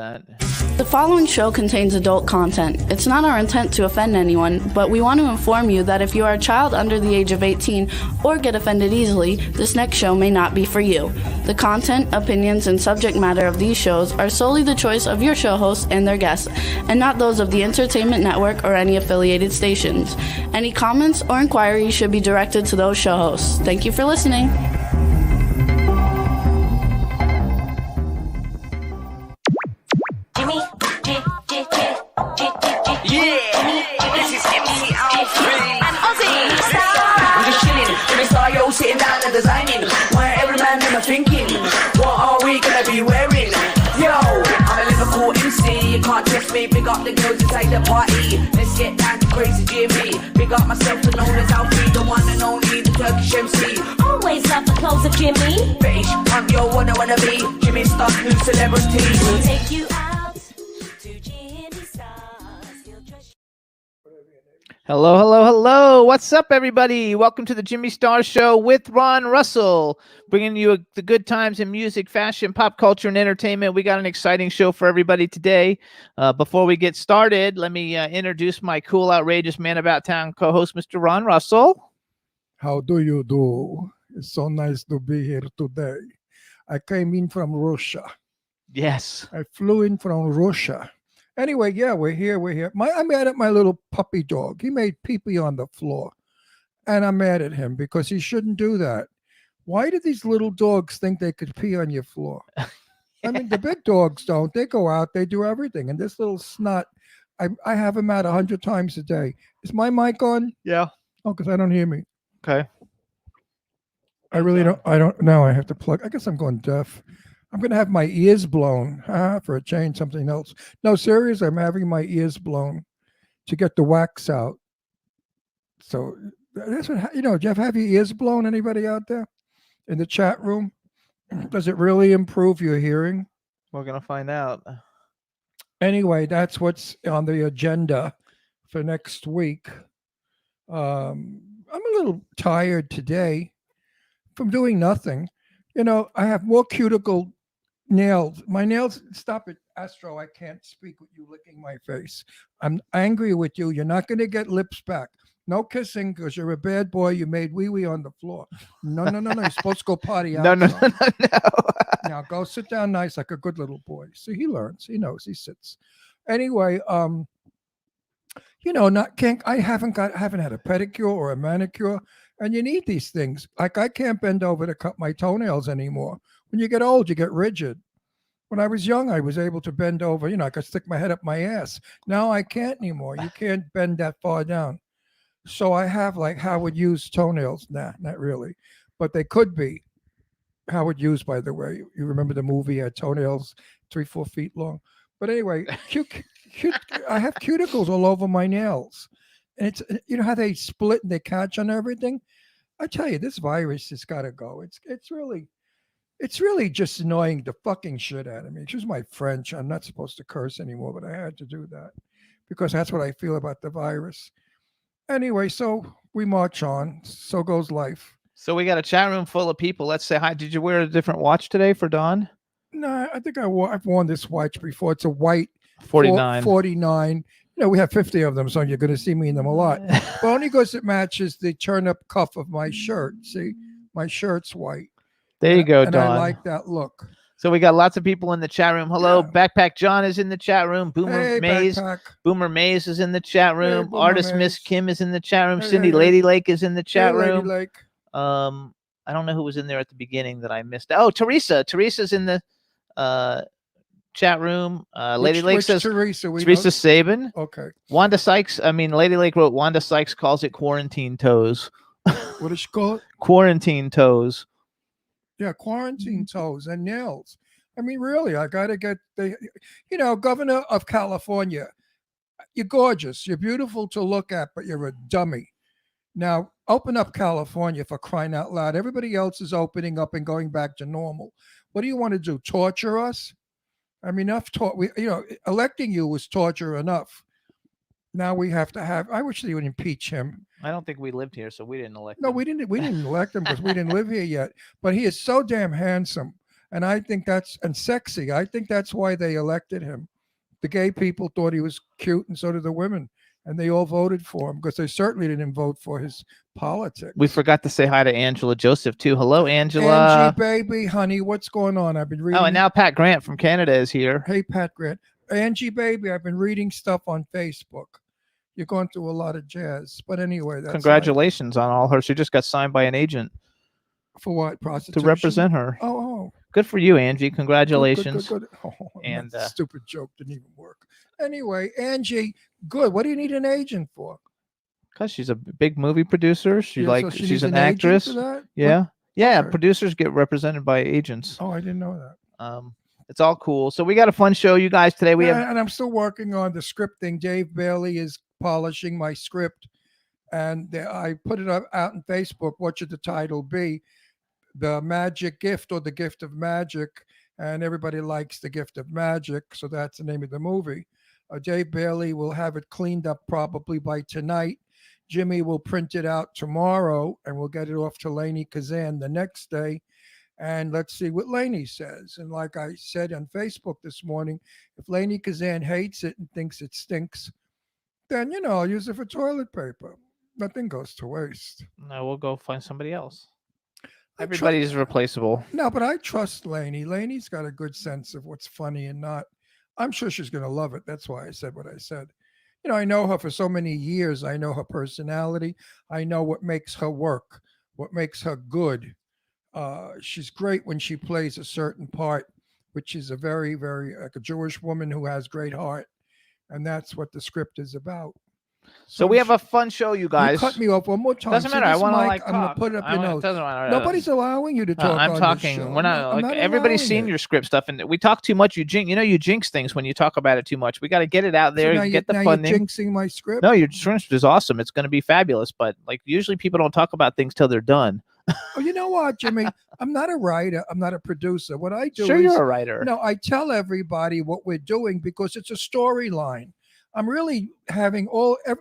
that. The following show contains adult content. It's not our intent to offend anyone, but we want to inform you that if you are a child under the age of 18 or get offended easily, this next show may not be for you. The content, opinions, and subject matter of these shows are solely the choice of your show hosts and their guests, and not those of the Entertainment Network or any affiliated stations. Any comments or inquiries should be directed to those show hosts. Thank you for listening. Sitting down and designing, where every man in my thinking, what are we gonna be wearing? Yo, I'm a Liverpool MC, you can't test me. Big up the girls inside the party, let's get down to crazy Jimmy. Big up myself and known as Alfie, the one and only, the Turkish MC. Always love the clothes of Jimmy. British punk, yo, wanna be Jimmy Star, new celebrity. We'll take you out to Jimmy Stars. He'll trust you. Hello. What's up, everybody? Welcome to the Jimmy Star Show with Ron Russell, bringing you the good times in music, fashion, pop culture, and entertainment. We got an exciting show for everybody today. Before we get started, let me introduce my cool, outrageous man about town co-host, Mr. Ron Russell. How do you do? It's so nice to be here today. I came in from Russia. Yes. I flew in from Russia. Anyway, yeah, we're here. I'm mad at my little puppy dog. He made pee-pee on the floor. And I'm mad at him because he shouldn't do that. Why do these little dogs think they could pee on your floor? I mean, the big dogs don't. They go out, they do everything. And this little snot, I have him out 100 times a day. Is my mic on? Yeah. Oh, because I don't hear me. Okay. I don't know. I have to plug. I guess I'm going deaf. I'm going to have my ears blown for a change, something else. No, seriously, I'm having my ears blown to get the wax out. So that's what, Jeff, have your ears blown? Anybody out there in the chat room? Does it really improve your hearing? We're going to find out. Anyway, that's what's on the agenda for next week. I'm a little tired today from doing nothing. I have more cuticle nails. My nails, stop it, Astro. I can't speak with you licking my face. I'm angry with you. You're not going to get lips back. No kissing because you're a bad boy. You made wee-wee on the floor. No. You're supposed to go potty out. No. Now go sit down nice like a good little boy. See, he learns. He knows. He sits. Anyway, I haven't had a pedicure or a manicure. And you need these things. Like I can't bend over to cut my toenails anymore. When you get old, you get rigid. When I was young, I was able to bend over. I could stick my head up my ass. Now I can't anymore. You can't bend that far down. So I have like Howard Hughes toenails. Nah, not really. But they could be. Howard Hughes, by the way. You remember the movie? He had toenails 3-4 feet long. But anyway, I have cuticles all over my nails. And it's, how they split and they catch on everything? I tell you, this virus has got to go. It's really just annoying the fucking shit out of me. Excuse my French. I'm not supposed to curse anymore, but I had to do that because that's what I feel about the virus. Anyway, so we march on. So goes life. So we got a chat room full of people. Let's say hi. Did you wear a different watch today for Dawn? No, I think I've worn this watch before. It's a white 49. 49. We have 50 of them, so you're going to see me in them a lot. But only because it matches the turn-up cuff of my shirt. See, my shirt's white. There you go, and Dawn. I like that look. So we got lots of people in the chat room. Hello, Yeah. Backpack John is in the chat room. Hey, Backpack. Boomer Maze is in the chat room. Boomer Artist Maze. Miss Kim is in the chat room. Hey, Cindy hey, hey. Lady Lake is in the chat Hey, room. Lady Lake. I don't know who was in there at the beginning that I missed. Oh, Teresa. Teresa's in the chat room. Lady Lake says Teresa Sabin. Okay. Wanda Sykes. Lady Lake wrote Wanda Sykes calls it quarantine toes. What is she called? Quarantine toes. Yeah, quarantine toes and nails. Really, I got to get Governor of California. You're gorgeous. You're beautiful to look at, but you're a dummy. Now, open up California for crying out loud. Everybody else is opening up and going back to normal. What do you want to do? Torture us? Electing you was torture enough. Now we have to have. I wish they would impeach him. I don't think we lived here, so we didn't elect him. No, we didn't. We didn't elect him because we didn't live here yet. But he is so damn handsome. And I think and sexy. I think that's why they elected him. The gay people thought he was cute, and so did the women. And they all voted for him because they certainly didn't vote for his politics. We forgot to say hi to Angela Joseph too. Hello, Angela. Angie, baby, honey, what's going on? I've been reading. Oh, and now Pat Grant from Canada is here. Hey, Pat Grant. Angie, baby, I've been reading stuff on Facebook. You're going through a lot of jazz. But anyway, that's congratulations on all her. She just got signed by an agent. For what? Prostitution? To represent her. Oh. Good for you, Angie. Congratulations. Good. Oh, and that stupid joke didn't even work. Anyway, Angie, good. What do you need an agent for? Because she's a big movie producer. She's she's an actress. For that? Yeah. Yeah. Okay. Producers get represented by agents. Oh, I didn't know that. It's all cool. So we got a fun show, you guys, today. And I'm still working on the script thing. Dave Bailey is polishing my script, and I put it out on Facebook. What should the title be? The Magic Gift or the Gift of Magic, and everybody likes the Gift of Magic, so that's the name of the movie. Dave Bailey will have it cleaned up probably by tonight. Jimmy will print it out tomorrow, and we'll get it off to Lainey Kazan the next day. And let's see what Lainey says. And like I said on Facebook this morning, if Lainey Kazan hates it and thinks it stinks, then, I'll use it for toilet paper. Nothing goes to waste. No, we'll go find somebody else. Everybody's replaceable. No, but I trust Lainey. Lainey's got a good sense of what's funny and not. I'm sure she's going to love it. That's why I said what I said. I know her for so many years. I know her personality. I know what makes her work, what makes her good. She's great when she plays a certain part, which is a very, very, like a Jewish woman who has great heart. And that's what the script is about. So we have a fun show, you guys. You cut me off one more time. Doesn't matter. I want to I'm going to put it up your nose. Doesn't matter. Nobody's allowing you to talk. I'm on talking. This show. We're not. I'm not everybody's seen your script stuff, and we talk too much. You jinx things when you talk about it too much. We got to get it out there. So get the now funding. You're jinxing my script. No, your script is awesome. It's going to be fabulous. But usually people don't talk about things till they're done. Oh, you know what, Jimmy? I'm not a writer. I'm not a producer. What I do is you're a writer. No, I tell everybody what we're doing because it's a storyline. I'm really having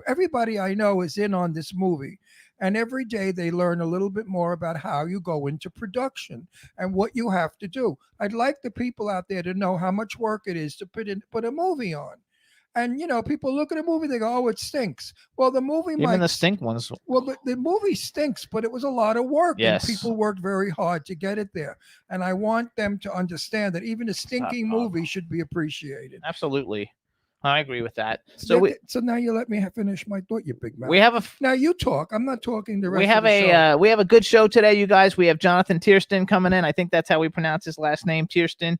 everybody I know is in on this movie. And every day they learn a little bit more about how you go into production and what you have to do. I'd like the people out there to know how much work it is to put a movie on. And, people look at a movie, they go, oh, it stinks. Well, the movie Even the stink ones. Well, the movie stinks, but it was a lot of work. Yes. And people worked very hard to get it there. And I want them to understand that even a stinking movie should be appreciated. Absolutely. I agree with that. So now you let me finish my thought, you big mouth. We have now you talk. I'm not talking the rest. We have of the show. We have a good show today, you guys. We have Jonathan Tiersten coming in. I think that's how we pronounce his last name, Tiersten.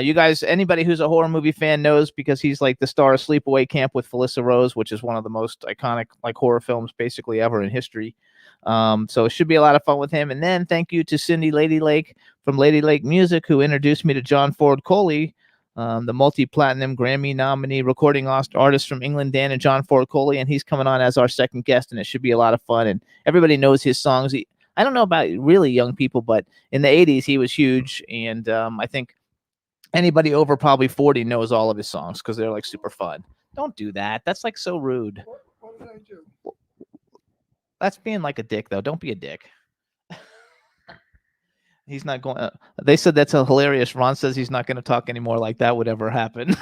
You guys, anybody who's a horror movie fan knows because he's like the star of Sleepaway Camp with Felissa Rose, which is one of the most iconic horror films basically ever in history. So it should be a lot of fun with him. And then thank you to Cindy Lady Lake from Lady Lake Music, who introduced me to John Ford Coley. The multi-platinum Grammy nominee recording artist from England, Dan and John Ford Coley, and he's coming on as our second guest, and it should be a lot of fun. And everybody knows his songs. I don't know about really young people, but in the 80s, he was huge. And I think anybody over probably 40 knows all of his songs because they're super fun. Don't do that. That's so rude. What did I do? That's being a dick, though. Don't be a dick. He's not going. They said that's hilarious. Ron says he's not going to talk anymore like that would ever happen.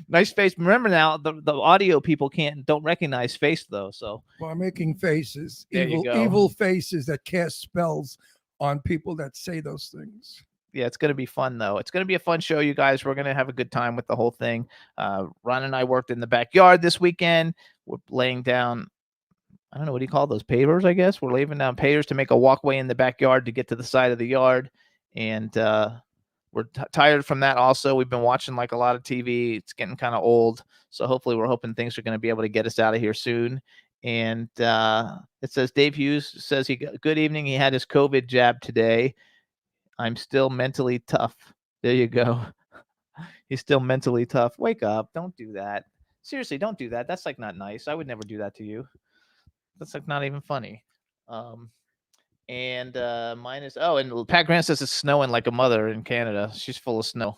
Nice face. Remember now, the audio people don't recognize face though. So I'm making faces, there evil faces that cast spells on people that say those things. Yeah, it's going to be fun though. It's going to be a fun show, you guys. We're going to have a good time with the whole thing. Ron and I worked in the backyard this weekend. We're laying down. I don't know, what do you call those, pavers, I guess? We're laying down pavers to make a walkway in the backyard to get to the side of the yard. And we're tired from that also. We've been watching a lot of TV. It's getting kind of old. So hopefully we're hoping things are going to be able to get us out of here soon. And it says Dave Hughes says good evening. He had his COVID jab today. I'm still mentally tough. There you go. He's still mentally tough. Wake up. Don't do that. Seriously, don't do that. That's not nice. I would never do that to you. That's not even funny. And mine is and Pat Grant says it's snowing like a mother in Canada. She's full of snow.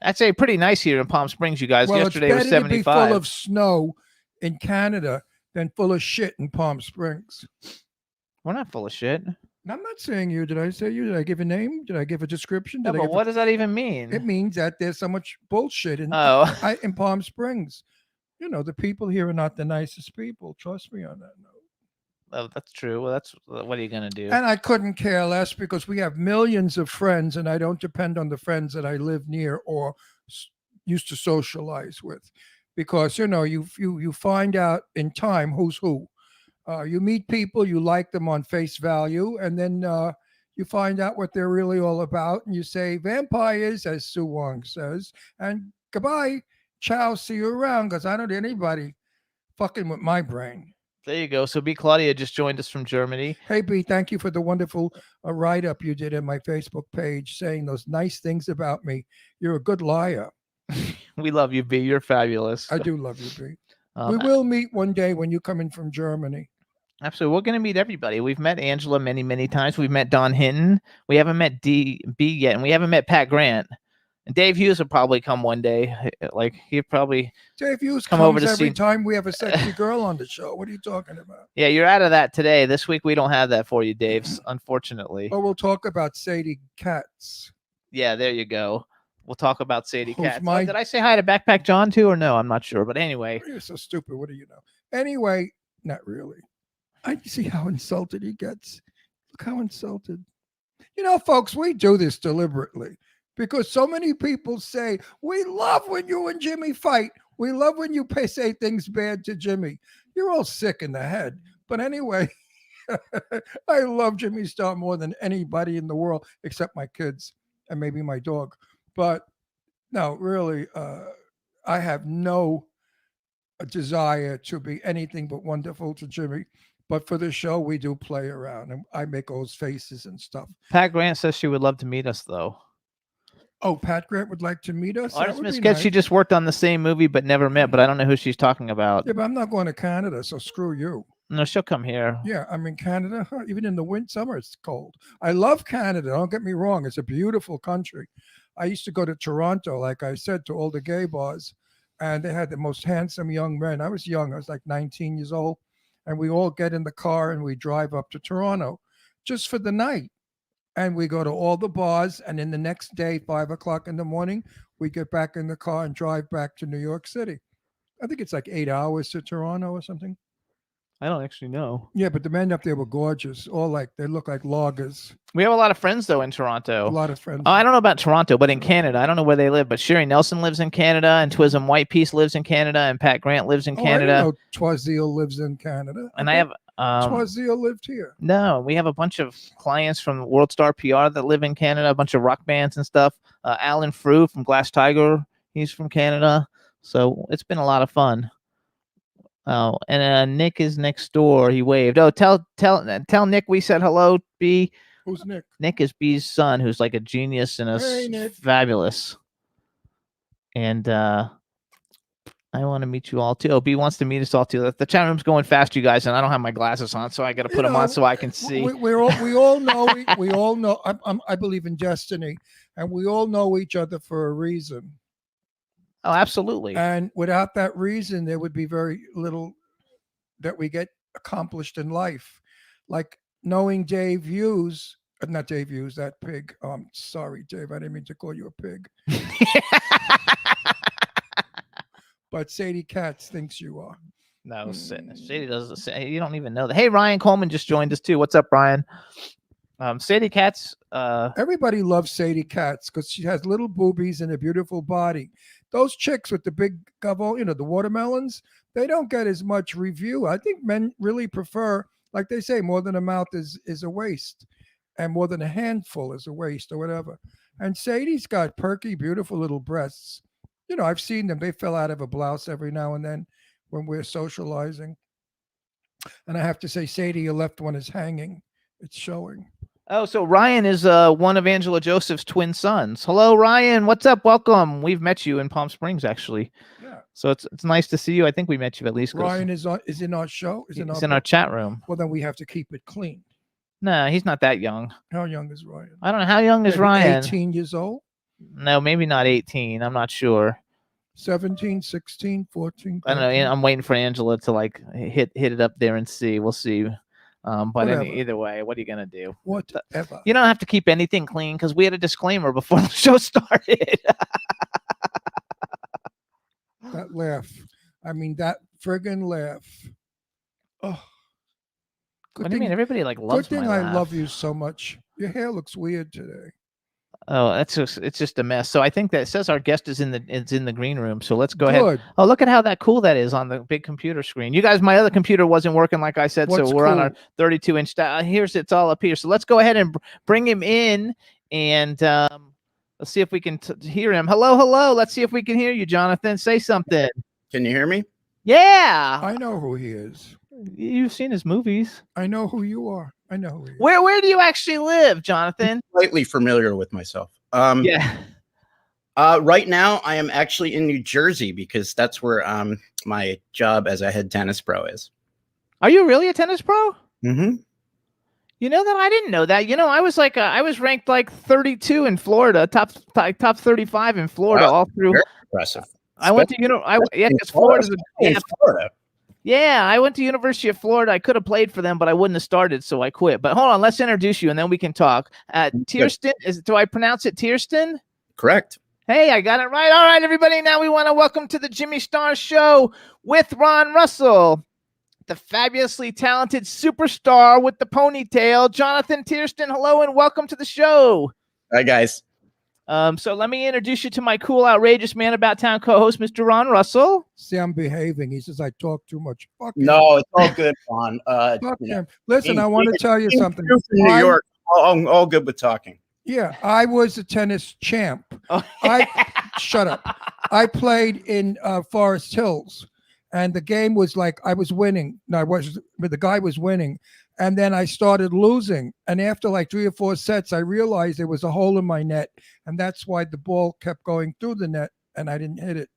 That's pretty nice here in Palm Springs, you guys. Yesterday was 75. It's better to be full of snow in Canada than full of shit in Palm Springs. We're not full of shit. I'm not saying you. Did I say you? Did I give a name? Did I give a description? No, Did I but give what does that even mean? It means that there's so much bullshit in in Palm Springs. You know, the people here are not the nicest people. Trust me on that note. Oh, that's true. Well, what are you gonna do? And I couldn't care less because we have millions of friends, and I don't depend on the friends that I live near or used to socialize with, because you know you find out in time who's who. You meet people, you like them on face value, and then you find out what they're really all about, and you say vampires, as Sue Wong says, and goodbye, ciao, see you around, because I don't need anybody fucking with my brain. There you go. So B. Claudia just joined us from Germany. Hey, B, thank you for the wonderful write-up you did in my Facebook page saying those nice things about me. You're a good liar. We love you, B. You're fabulous. I do love you, B. We will meet one day when you come in from Germany. Absolutely. We're going to meet everybody. We've met Angela many, many times. We've met Don Hinton. We haven't met B yet, and we haven't met Pat Grant. And Dave Hughes will probably come one day. Like, he'll probably Dave Hughes come comes over to every see... time we have a sexy girl on the show. What are you talking about? Yeah, you're out of that today. This week, we don't have that for you, Dave, unfortunately. Or we'll talk about Sadie Katz. Yeah, there you go. We'll talk about Sadie Katz. My... Did I say hi to Backpack John, too, or no? I'm not sure. But anyway. You're so stupid. What do you know? Anyway, not really. I see how insulted he gets. Look how insulted. You know, folks, we do this deliberately because so many people say, we love when you and Jimmy fight. We love when you say things bad to Jimmy. You're all sick in the head. But anyway, I love Jimmy Star more than anybody in the world, except my kids and maybe my dog. But no, really, I have no desire to be anything but wonderful to Jimmy. But for the show, we do play around, and I make all his faces and stuff. Pat Grant says she would love to meet us, though. Oh, Pat Grant would like to meet us? Artist Miss Sketch, she just worked on the same movie but never met, but I don't know who she's talking about. Yeah, but I'm not going to Canada, so screw you. No, she'll come here. Yeah, I'm in Canada. Even in the summer, it's cold. I love Canada. Don't get me wrong. It's a beautiful country. I used to go to Toronto, like I said, to all the gay bars, and they had the most handsome young men. I was young. I was like 19 years old. And we all get in the car and we drive up to Toronto just for the night. And we go to all the bars. And then the next day, 5 o'clock in the morning, we get back in the car and drive back to New York City. I think it's like 8 hours to Toronto or something. I don't actually know. Yeah, but the men up there were gorgeous. All like, they look like loggers. We have a lot of friends, though, in Toronto. A lot of friends. Oh, I don't know about Toronto, but in Canada. I don't know where they live, but Sherry Nelson lives in Canada, and Twism White Piece lives in Canada, and Pat Grant lives in Canada. I didn't know Twazeel lives in Canada. And I have... Twazeel lived here. No, we have a bunch of clients from World Star PR that live in Canada, a bunch of rock bands and stuff. Alan Frew from Glass Tiger, he's from Canada. So it's been a lot of fun. Oh, and Nick is next door. He waved. Oh, tell Nick we said hello, B. Who's Nick? Nick is B's son, who's like a genius and fabulous. And I want to meet you all too. Oh, B wants to meet us all too. The chat room's going fast, you guys, and I don't have my glasses on, so I got to put them on so I can see. We all know. I believe in destiny, and we all know each other for a reason. Oh, absolutely. And without that reason, there would be very little that we get accomplished in life. Like knowing Dave Hughes, not Dave Hughes, that pig. Sorry, Dave, I didn't mean to call you a pig. But Sadie Katz thinks you are. No, Sadie doesn't say. You don't even know that. Hey, Ryan Coleman just joined us too. What's up, Ryan? Sadie Katz. Everybody loves Sadie Katz because she has little boobies and a beautiful body. Those chicks with the big gobble, the watermelons, they don't get as much review. I think men really prefer, like they say, more than a mouth is a waste, and more than a handful is a waste, or whatever. And Sadie's got perky, beautiful little breasts. I've seen them. They fell out of a blouse every now and then when we're socializing. And I have to say, Sadie, your left one is hanging. It's showing. Oh, so Ryan is one of Angela Joseph's twin sons. Hello, Ryan. What's up? Welcome. We've met you in Palm Springs, actually. Yeah. So it's nice to see you. I think we met you at least. Ryan is in our show? He's in our chat room. Well, then we have to keep it clean. No, he's not that young. How young is Ryan? I don't know. How young is Ryan? 18 years old? No, maybe not 18. I'm not sure. 17, 16, 14. 15. I don't know. I'm waiting for Angela to like hit it up there and see. We'll see. But either way, what are you gonna do? Whatever. You don't have to keep anything clean because we had a disclaimer before the show started. That laugh. I mean, that friggin' laugh. Oh. What do you mean? Everybody like loves Good thing my I laugh. love you so much. Your hair looks weird today. Oh, it's just a mess. So I think that it says our guest is in the green room. So let's go ahead. Oh, look at how cool that is on the big computer screen. You guys, my other computer wasn't working like I said, so we're on our 32-inch. It's all up here. So let's go ahead and bring him in, and let's see if we can hear him. Hello. Let's see if we can hear you, Jonathan. Say something. Can you hear me? Yeah. I know who he is. You've seen his movies. I know who you are. I know who he is. Where do you actually live, Jonathan? Slightly familiar with myself. Yeah. Right now, I am actually in New Jersey because that's where my job as a head tennis pro is. Are you really a tennis pro? Mm-hmm. You know that I didn't know that. You know, I was ranked like 32 in Florida, top 35 in Florida, all through. Very impressive. I went to because Florida's Florida. Yeah, I went to University of Florida. I could have played for them, but I wouldn't have started, so I quit. But hold on, let's introduce you, and then we can talk. Tierston, do I pronounce it Tierston? Correct. Hey, I got it right. All right, everybody. Now we want to welcome to the Jimmy Star Show with Ron Russell, the fabulously talented superstar with the ponytail, Jonathan Tierston. Hello, and welcome to the show. Hi, guys. So let me introduce you to my cool, outrageous man about town co-host, Mr. Ron Russell. See, I'm behaving. He says I talk too much. Fuck him. No, it's all good, Ron. Fuck him. Listen, I want to tell you something. From New York, all good with talking. Yeah, I was a tennis champ. Oh. Shut up. I played in Forest Hills, and the game was like I was winning. No, but the guy was winning. And then I started losing. And after like 3 or 4 sets, I realized there was a hole in my net. And that's why the ball kept going through the net and I didn't hit it.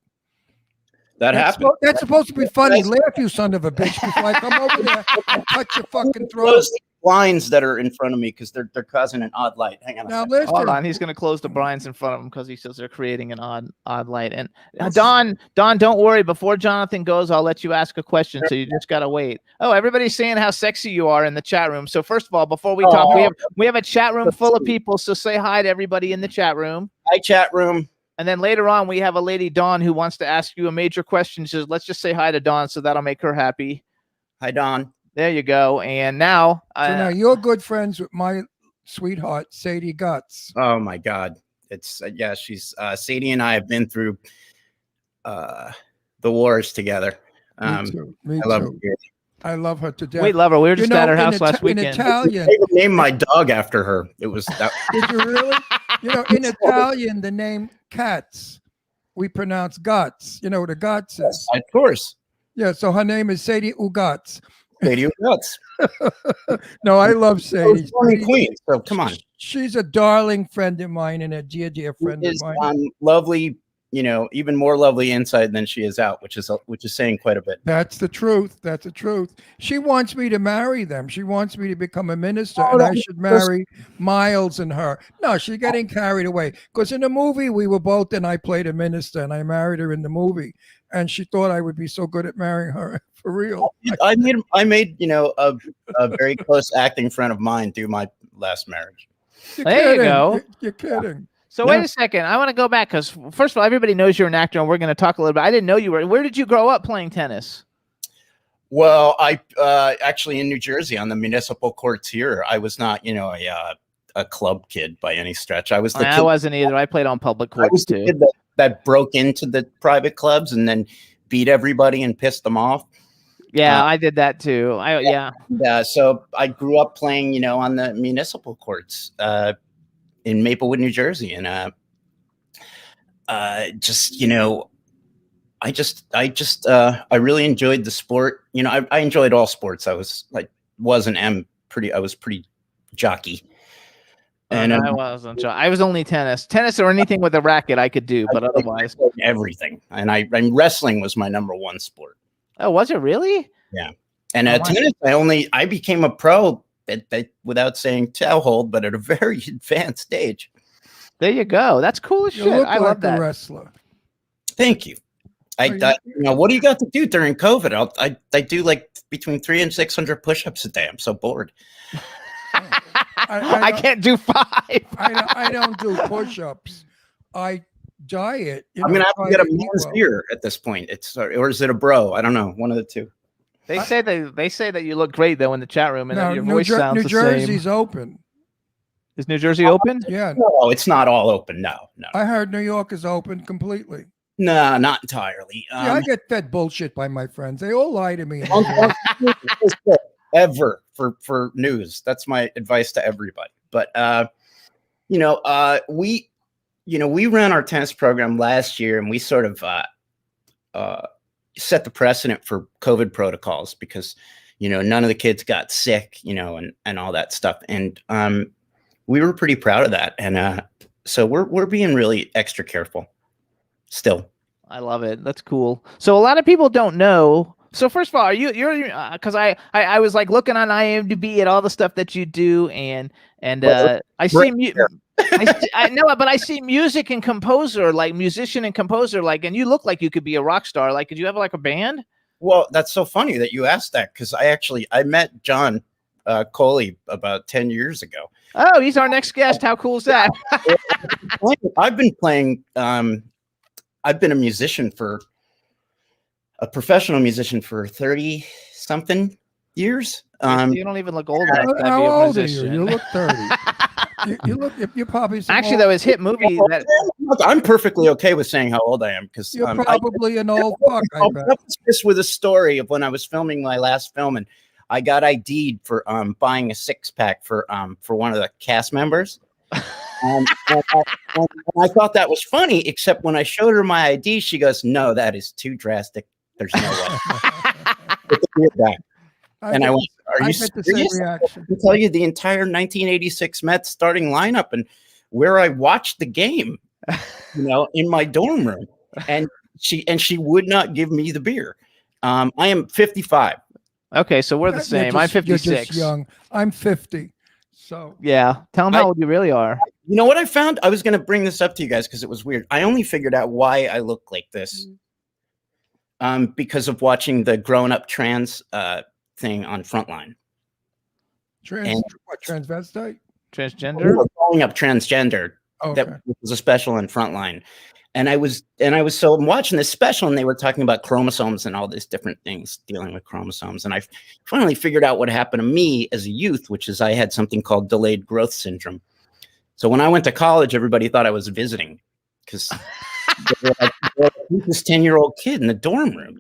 Happened. That's supposed to be funny. Laugh, you son of a bitch, before I come over there and touch your fucking throat. Those blinds that are in front of me because they're causing an odd light. Hang on a second. Listen. Hold on, he's going to close the blinds in front of him because he says they're creating an odd light. And Don, don't worry. Before Jonathan goes, I'll let you ask a question. So you just got to wait. Oh, everybody's saying how sexy you are in the chat room. So first of all, before we talk, we have a chat room full of people. So say hi to everybody in the chat room. Hi, chat room. And then later on, we have a lady, Dawn, who wants to ask you a major question. She says, let's just say hi to Dawn, so that'll make her happy. Hi, Dawn. There you go. And now, so now you're good friends with my sweetheart, Sadie Guts. Oh my God. It's she's Sadie and I have been through the wars together. Me too. I love her to death. We love her. We were just at her house last weekend. In Italian, I named my dog after her. It was that. Did you really? In Italian, the name cats, we pronounce guts. You know what a guts is? Of course. Yeah, so her name is Sadie Ugatz. Sadie Ugatz. No, I love Sadie. Queen. So come on. She's a darling friend of mine and a dear friend of mine. Lovely. Even more lovely inside than she is out, which is saying quite a bit. That's the truth. That's the truth. She wants me to marry them. She wants me to become a minister, and I should marry Miles and her. No, she's getting carried away. Because in the movie, we were both, and I played a minister, and I married her in the movie. And she thought I would be so good at marrying her for real. I made a very close acting friend of mine do my last marriage. There you go. You're kidding. So wait a second. I want to go back because first of all, everybody knows you're an actor, and we're going to talk a little bit. I didn't know you were. Where did you grow up playing tennis? Well, I actually in New Jersey on the municipal courts here. I was not, a club kid by any stretch. I was the kid. I wasn't either. I played on public courts I was too. The kid that broke into the private clubs and then beat everybody and pissed them off. Yeah, I did that too. So I grew up playing, on the municipal courts. In Maplewood, New Jersey, and I really enjoyed the sport. I enjoyed all sports. I was pretty jockey. And I wasn't. I was only tennis or anything with a racket I could do, but otherwise everything. And wrestling was my number one sport. Oh, was it really? Yeah. And tennis, I became a pro. Without saying tail hold, but at a very advanced stage. There you go. That's cool as shit. I love that. A wrestler. Thank you. What do you got to do during COVID? I do like between 300 and 600 push-ups a day. I'm so bored. I can't do 5. I don't do push-ups. I diet. I'm gonna have to get a man's beer at this point. Or is it a bro? I don't know. One of the two. They say that you look great though in the chat room, and that your voice sounds New the Jersey's same. open. Is New Jersey open? Yeah. No, it's not all open. No. I heard New York is open completely. No, not entirely. Yeah, I get fed bullshit by my friends. They all lie to me. Ever for news. That's my advice to everybody. But we ran our tennis program last year, and we sort of set the precedent for COVID protocols because none of the kids got sick, and all that stuff. And we were pretty proud of that. And so we're being really extra careful still. I love it. That's cool. So a lot of people don't know. So first of all, you're because I was like looking on IMDb at all the stuff that you do, and I see I know, but I see music and composer, like musician and composer, like, and you look like you could be a rock star. Like, could you have like a band? Well, that's so funny that you asked that because I met John Coley about 10 years ago. Oh, he's our next guest. How cool is that? I've been playing. I've been a professional musician for 30 something years. You don't even look old enough to be How a old are you? musician. You look 30. you look. You probably Actually, though, his hit movie. I'm perfectly okay with saying how old I am because you're probably an old fuck. I'll preface this with a story of when I was filming my last film, and I got ID'd for buying a 6-pack for one of the cast members. And I thought that was funny, except when I showed her my ID, she goes, "No, that is too drastic. There's no way." Put the beer back. And I went, "Are you serious?" I can tell you the entire 1986 Mets starting lineup and where I watched the game, in my dorm room. And she would not give me the beer. I am 55. Okay, so we're the same. I'm 56. You're just young. I'm 50. So yeah, tell them how old you really are. You know what I found? I was going to bring this up to you guys because it was weird. I only figured out why I look like this because of watching the Grown Up Trans thing on Frontline. Transvestite? Transgender? Growing Up Transgender. Okay. That was a special on Frontline. And I'm watching this special, and they were talking about chromosomes and all these different things dealing with chromosomes. And I finally figured out what happened to me as a youth, which is I had something called delayed growth syndrome. So when I went to college, everybody thought I was visiting because this 10-year-old kid in the dorm room,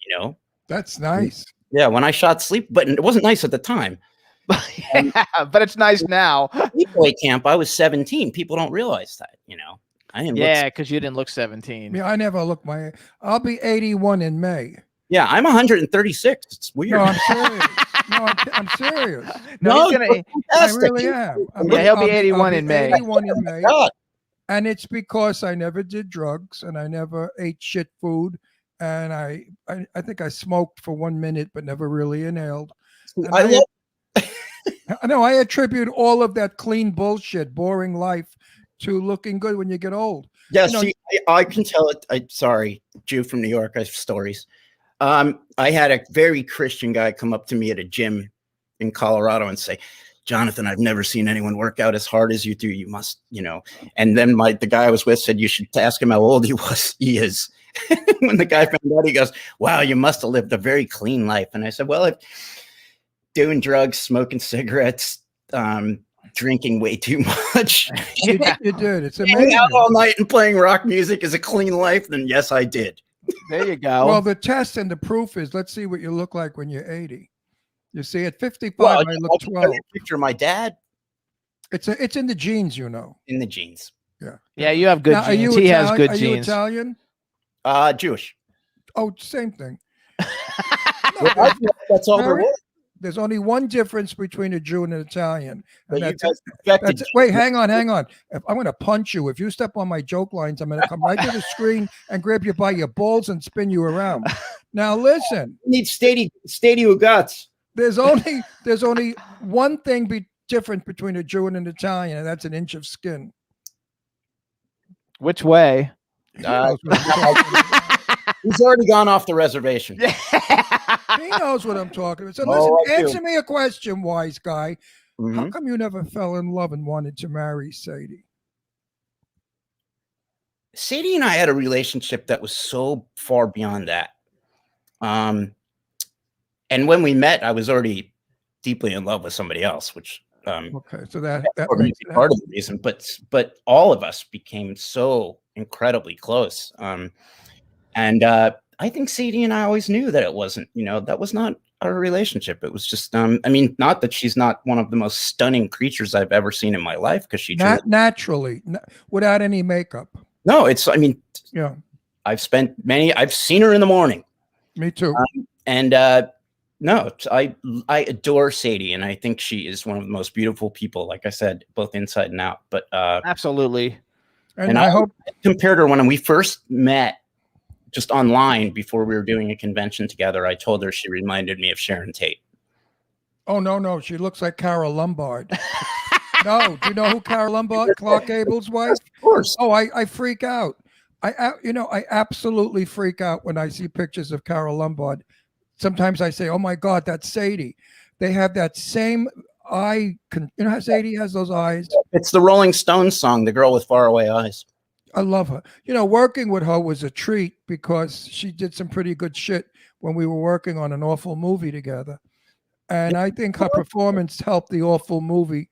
That's nice. Yeah, when I shot but it wasn't nice at the time. Yeah, but it's nice now. Sleepaway Camp, I was 17. People don't realize that, I didn't because you didn't look 17. Yeah, I never look I'll be 81 in May. Yeah, I'm 136. It's weird. No, I'm serious. I'm serious. No, I really am. He'll be 81 in May. 81 in May. And it's because I never did drugs and I never ate shit food. And I think I smoked for 1 minute, but never really inhaled. I attribute all of that clean bullshit, boring life to looking good when you get old. Yeah, I can tell it. I'm sorry, Jew from New York. I have stories. I had a very Christian guy come up to me at a gym in Colorado and say, "Jonathan, I've never seen anyone work out as hard as you do. You must, And then the guy I was with said, "You should ask him how old he was." He is. When the guy found out, he goes, "Wow, you must have lived a very clean life." And I said, "Well, doing drugs, smoking cigarettes, drinking way too much. You did. It's amazing. Hanging out all night and playing rock music is a clean life." Then yes, I did. There you go. Well, the test and the proof is, let's see what you look like when you're 80. You see, at 55, I look 12. Picture of my dad. It's in the genes, In the genes. Yeah, you have good genes. He has good genes. Are you Italian? Jewish. Oh, same thing. That's all there was. There's only one difference between a Jew and an Italian. And that's wait, hang on. I'm going to punch you. If you step on my joke lines, I'm going to come right to the screen and grab you by your balls and spin you around. Now, listen. You need steady guts. There's only one thing different between a Jew and an Italian, and that's an inch of skin. Which way? He's already gone off the reservation. He knows what I'm talking about. So listen, answer me a question, wise guy. How come you never fell in love and wanted to marry Sadie? Sadie and I had a relationship that was so far beyond that. And when we met, I was already deeply in love with somebody else, which okay, so that makes it part of the reason. But all of us became so incredibly close. And I think Sadie and I always knew that it wasn't, that was not our relationship. It was just, I mean, not that she's not one of the most stunning creatures I've ever seen in my life, because she naturally, without any makeup. No, I mean, yeah, I've seen her in the morning. Me too. No, I adore Sadie, and I think she is one of the most beautiful people, like I said, both inside and out. But absolutely. And I hope I compared her when we first met, just online before we were doing a convention together. I told her she reminded me of Sharon Tate. Oh no, she looks like Carol Lombard. No, do you know who Carol Lombard, Clark Gable's wife? Of course. Oh, I freak out. I absolutely freak out when I see pictures of Carol Lombard. Sometimes I say, "Oh my God, that's Sadie." They have that same eye. You know how Sadie has those eyes? It's the Rolling Stones song, "The Girl with Faraway Eyes." I love her. Working with her was a treat because she did some pretty good shit when we were working on an awful movie together. And I think her performance helped the awful movie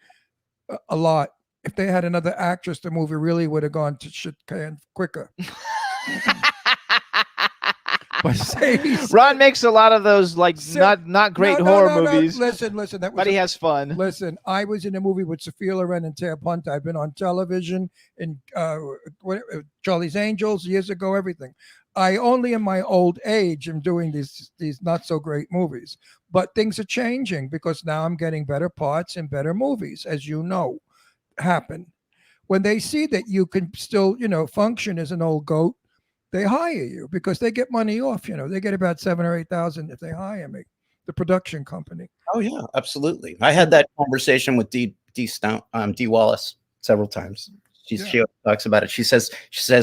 a lot. If they had another actress, the movie really would have gone to shit can quicker. But Ron makes a lot of those not great horror movies. Listen, but he has fun. Listen, I was in a movie with Sophia Loren and Tab Hunt. I've been on television in Charlie's Angels years ago. Everything. I only in my old age am doing these not so great movies, but things are changing because now I'm getting better parts and better movies, as you know, happen. When they see that you can still function as an old goat, they hire you because they get money off. They get about $7,000 or $8,000 if they hire me, the production company. Oh yeah, absolutely. I had that conversation with Dee Wallace several times. She talks about it. She says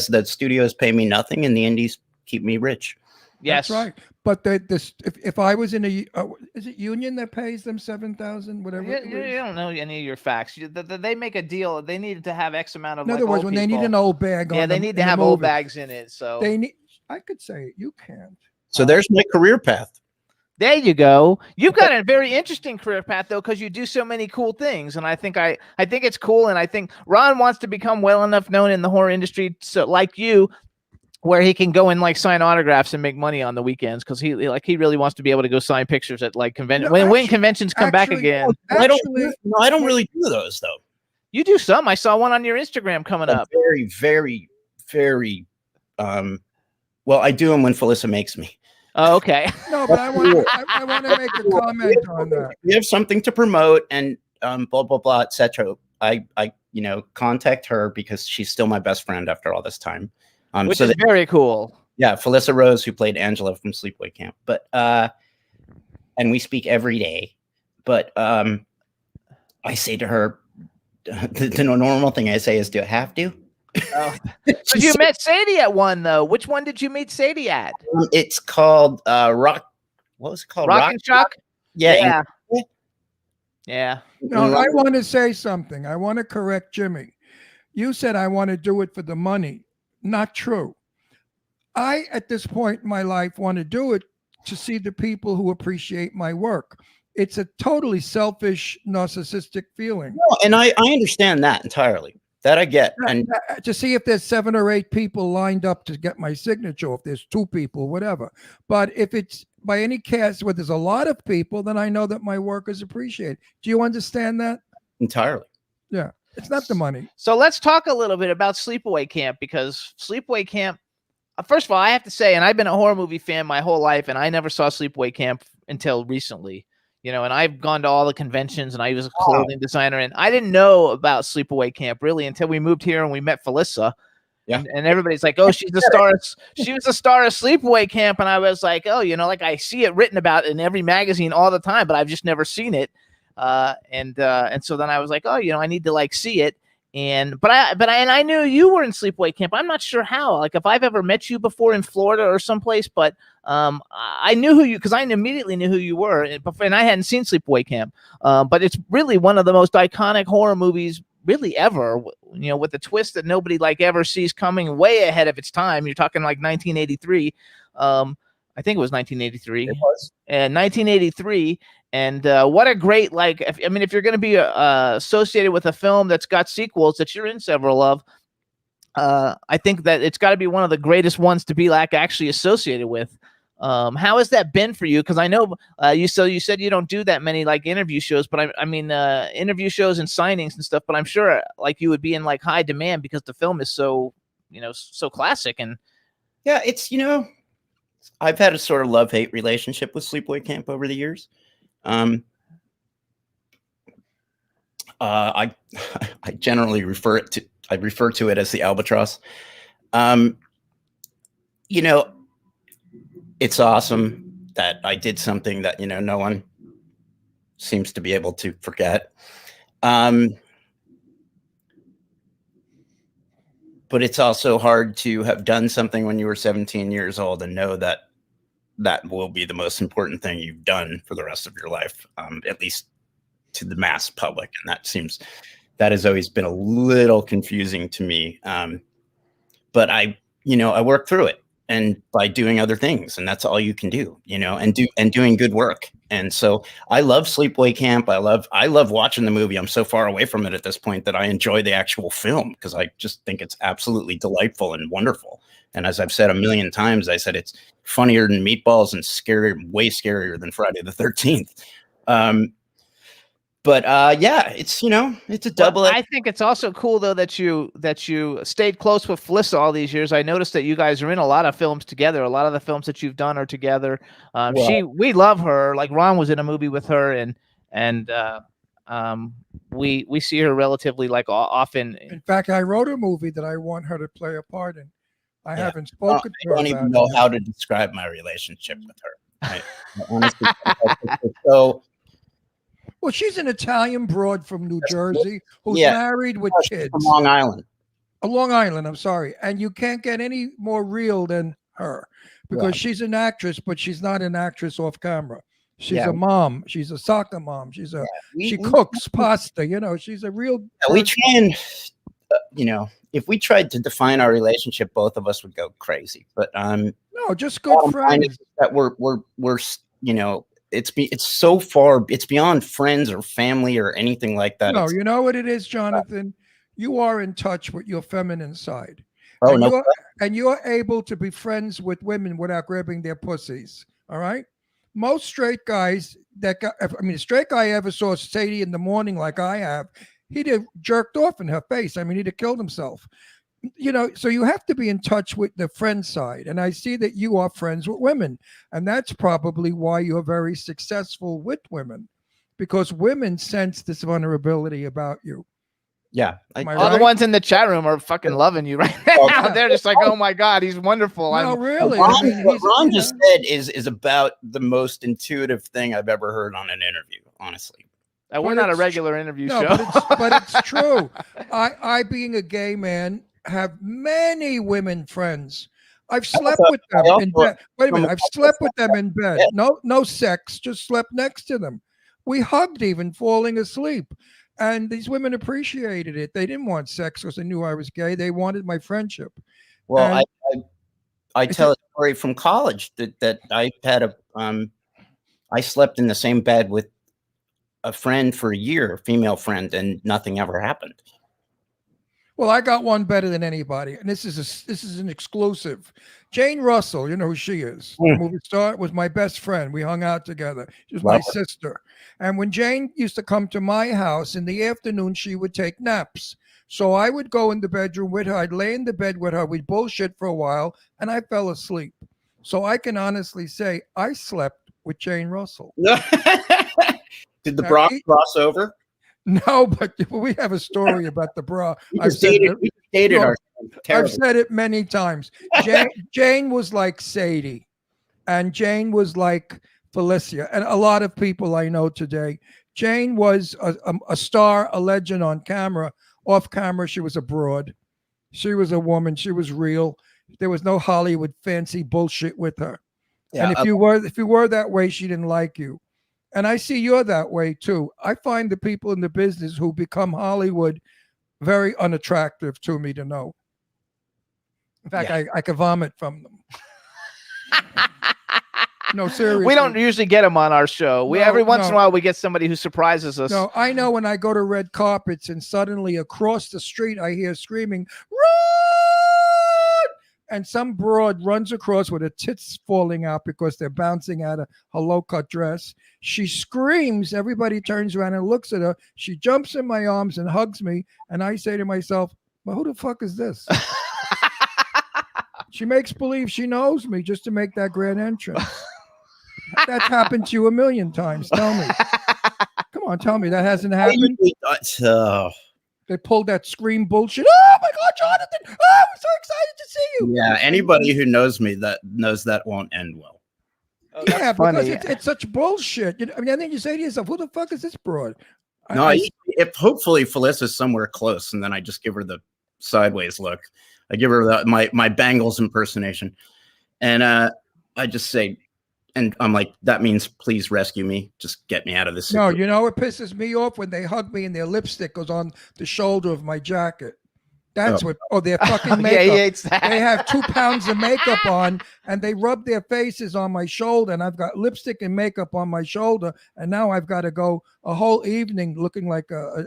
that studios pay me nothing and the indies keep me rich. Yes, that's right. But if I was in is it union that pays them $7,000, whatever? You don't know any of your facts. They make a deal. They needed to have X amount of. In other words, when they need an old bag, they need to have old bags in it. So they need. I could say it. You can't. So there's my career path. There you go. You've got a very interesting career path though, because you do so many cool things, and I think it's cool, and I think Ron wants to become well enough known in the horror industry, so like you, where he can go and sign autographs and make money on the weekends, because he really wants to be able to go sign pictures at convention when conventions come back again. I don't really do those though. You do some. I saw one on your Instagram coming up. Very, very, very. Well, I do them when Felissa makes me. Oh, okay. No, but I want to make a comment on that. We have something to promote and blah blah blah, etc. I contact her because she's still my best friend after all this time. Which is very cool. Yeah, Felissa Rose, who played Angela from Sleepaway Camp. But and we speak every day. But I say to her, the normal thing I say is, "Do I have to?" Oh. So you met Sadie at one though. Which one did you meet Sadie at? It's called Rock. What was it called? Rock and Shock. Yeah. Yeah. No, I want to say something. I want to correct Jimmy. You said I want to do it for the money. Not true. I, at this point in my life, want to do it to see the people who appreciate my work. It's a totally selfish, narcissistic feeling. No, and I understand that entirely. That I get. And to see if there's 7 or 8 people lined up to get my signature, if there's 2 people, whatever. But if it's by any case where there's a lot of people, then I know that my work is appreciated. Do you understand that? Entirely. Yeah. It's not the money. So let's talk a little bit about Sleepaway Camp, because Sleepaway Camp, first of all, I have to say, and I've been a horror movie fan my whole life, and I never saw Sleepaway Camp until recently, and I've gone to all the conventions, and I was a clothing designer, and I didn't know about Sleepaway Camp really until we moved here and we met Felissa. Yeah. And everybody's like, "Oh, she's the star. She was the star of Sleepaway Camp." And I was like, "Oh, I see it written about in every magazine all the time, but I've just never seen it." And so then I was like, "Oh, I need to see it." I knew you were in Sleepaway Camp. I'm not sure how. Like if I've ever met you before in Florida or someplace, but I knew who you because I immediately knew who you were, and I hadn't seen Sleepaway Camp. But it's really one of the most iconic horror movies really ever. You know, with the twist that nobody like ever sees coming, way ahead of its time. You're talking like 1983. I think it was 1983. It was. And 1983. And what a great, like, if you're going to be associated with a film that's got sequels that you're in several of, I think that it's got to be one of the greatest ones to be like actually associated with. How has that been for you? Because I know you said you don't do that many like interview shows, but interview shows and signings and stuff. But I'm sure like you would be in like high demand because the film is so so classic. And yeah, it's I've had a sort of love-hate relationship with Sleepaway Camp over the years. I generally refer to it as the albatross. It's awesome that I did something that no one seems to be able to forget. But it's also hard to have done something when you were 17 years old and know that that will be the most important thing you've done for the rest of your life, at least to the mass public. And that has always been a little confusing to me. But I work through it, and by doing other things, and that's all you can do, and doing good work. And so I love Sleepaway Camp. I love watching the movie. I'm so far away from it at this point that I enjoy the actual film because I just think it's absolutely delightful and wonderful. And as I've said a million times, I said it's funnier than Meatballs and way scarier than Friday the 13th. Yeah, it's a double. Well, I think it's also cool though that you stayed close with Felissa all these years. I noticed that you guys are in a lot of films together. A lot of the films that you've done are together. We love her. Like Ron was in a movie with her, and we see her relatively like often. In fact, I wrote a movie that I want her to play a part in. I haven't spoken to her. I don't even know how to describe my relationship with her. I honestly, so. Well, she's an Italian broad from New Jersey who's married with kids. From Long Island. Long Island, I'm sorry. And you can't get any more real than her because she's an actress, but she's not an actress off camera. She's a mom. She's a soccer mom. She cooks pasta. She's a real. We try and, if we tried to define our relationship, both of us would go crazy. But no, just good friends. That we're it's so far, it's beyond friends or family or anything like that. No, you know what it is, Jonathan? You are in touch with your feminine side. Oh, and you're able to be friends with women without grabbing their pussies. All right? Most straight guys a straight guy ever saw Sadie in the morning like I have, he'd have jerked off in her face. He'd have killed himself. So you have to be in touch with the friend side. And I see that you are friends with women. And that's probably why you're very successful with women, because women sense this vulnerability about you. Yeah. All the ones in the chat room are fucking loving you right now. They're just like, oh my God, he's wonderful. No, really. What Ron just said is about the most intuitive thing I've ever heard on an interview, honestly. We're not a regular interview show. But it's true. I, being a gay man, have many women friends. I've slept with them in bed. Wait a minute. I've slept with them in bed. No sex, just slept next to them. We hugged even falling asleep. And these women appreciated it. They didn't want sex because they knew I was gay. They wanted my friendship. Well, I tell a story from college that I had I slept in the same bed with a friend for a year, a female friend, and nothing ever happened. Well, I got one better than anybody, and this is an exclusive. Jane Russell, you know who she is. The movie star, was my best friend. We hung out together. She was my sister. And when Jane used to come to my house in the afternoon, she would take naps. So I would go in the bedroom with her. I'd lay in the bed with her. We'd bullshit for a while, and I fell asleep. So I can honestly say I slept with Jane Russell. Did the bra cross over? No, but we have a story about the bra. I've said it many times. Jane was like Sadie, and Jane was like Felicia, and a lot of people I know today. Jane was a star, a legend on camera. Off camera, she was a broad. She was a woman. She was real. There was no Hollywood fancy bullshit with her. Yeah, and if you were that way, she didn't like you. And I see you're that way too. I find the people in the business who become Hollywood very unattractive to me to know. In fact, I could vomit from them. No, seriously. We don't usually get them on our show. Every once in a while we get somebody who surprises us. No, I know when I go to red carpets and suddenly across the street I hear screaming, "Run!" And some broad runs across with her tits falling out because they're bouncing out of her low-cut dress. She screams. Everybody turns around and looks at her. She jumps in my arms and hugs me. And I say to myself, well, who the fuck is this? She makes believe she knows me just to make that grand entrance. That's happened to you a million times. Tell me. Come on, tell me. That hasn't happened? They pulled that scream bullshit. Oh, my God, Jonathan. Oh, I'm so excited to see you. Yeah, anybody who knows me knows that won't end well. Oh, yeah, because funny. it's such bullshit. I mean, then you say to yourself, who the fuck is this broad? If hopefully Felicia's somewhere close, and then I just give her the sideways look. I give her my Bangles impersonation, and I just say, and I'm like, that means please rescue me. Just get me out of this situation. No, you know, it pisses me off when they hug me and their lipstick goes on the shoulder of my jacket. That's what, their fucking makeup. Yeah, he hates that. They have 2 pounds of makeup on and they rub their faces on my shoulder and I've got lipstick and makeup on my shoulder. And now I've got to go a whole evening looking like a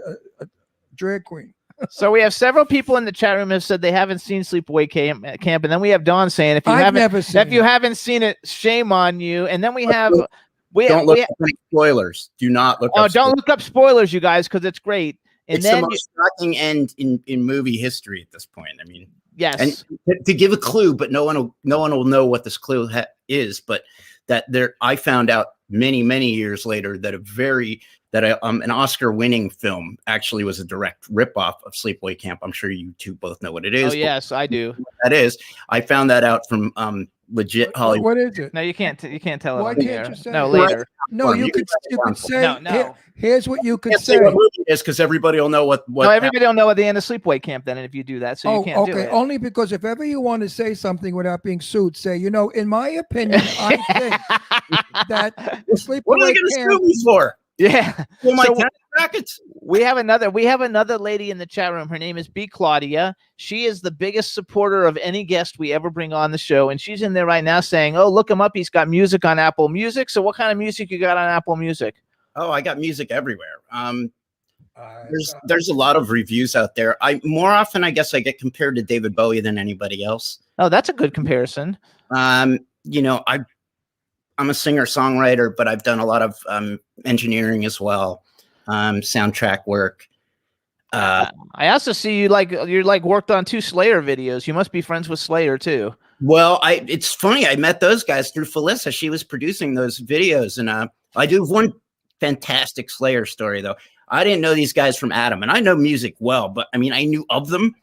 drag queen. So we have several people in the chat room have said they haven't seen Sleepaway Camp, and then we have Dawn saying if you haven't seen it, shame on you. And then we have don't look up any spoilers. Do not look. Don't look up spoilers, you guys, because it's great. And it's the most shocking end in movie history at this point. I mean, yes. And to give a clue, but no one will know what this clue is. But I found out many years later that an Oscar-winning film actually was a direct ripoff of Sleepaway Camp. I'm sure you two both know what it is. Oh yes, I do. That is, I found that out from legit Hollywood. What is it? No, you can't tell it. Why on can't air. you say No, it? later. No, you could say. No. Here's what you could Can't say. say what movie it is because everybody will know what. No, everybody will know at the end of Sleepaway Camp. Then, if you do that, so you can't do it. Only because if ever you want to say something without being sued, say, in my opinion, I think that Sleepaway What are they going to sue me for? Yeah. For my tennis rackets? We have another lady in the chat room. Her name is B. Claudia. She is the biggest supporter of any guest we ever bring on the show. And she's in there right now saying, oh, look him up. He's got music on Apple Music. So what kind of music you got on Apple Music? Oh, I got music everywhere. There's a lot of reviews out there. More often, I guess I get compared to David Bowie than anybody else. Oh, that's a good comparison. I'm a singer-songwriter, but I've done a lot of engineering as well, soundtrack work. I also see you're worked on 2 Slayer videos. You must be friends with Slayer too. Well, it's funny. I met those guys through Felissa. She was producing those videos, and I do have one fantastic Slayer story though. I didn't know these guys from Adam, and I know music well, but I mean, I knew of them,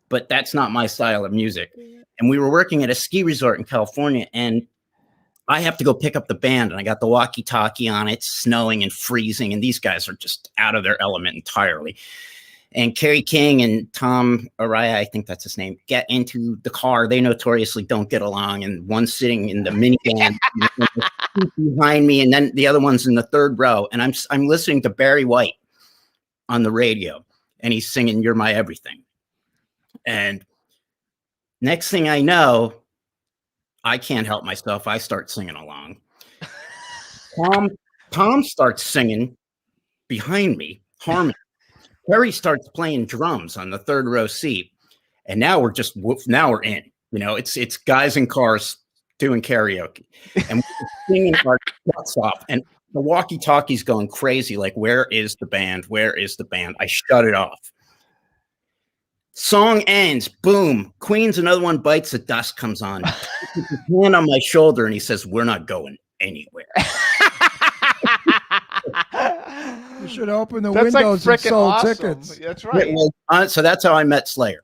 but that's not my style of music. And we were working at a ski resort in California, and I have to go pick up the band, and I got the walkie-talkie on. It's snowing and freezing, and these guys are just out of their element entirely. And Kerry King and Tom Araya, I think that's his name, get into the car. They notoriously don't get along, and one's sitting in the minivan behind me, and then the other one's in the third row. And I'm listening to Barry White on the radio, and he's singing "You're My Everything." And next thing I know, I can't help myself. I start singing along. Tom starts singing behind me, harmony. Terry starts playing drums on the third row seat, and now we're in. It's guys in cars doing karaoke, and we're singing our guts off, and the walkie-talkie's going crazy. Like, where is the band? Where is the band? I shut it off. Song ends. Boom. Queen's Another One Bites the Dust comes on. He puts his hand on my shoulder, and he says, "We're not going anywhere." You should open the windows and sold tickets. That's right. So that's how I met Slayer.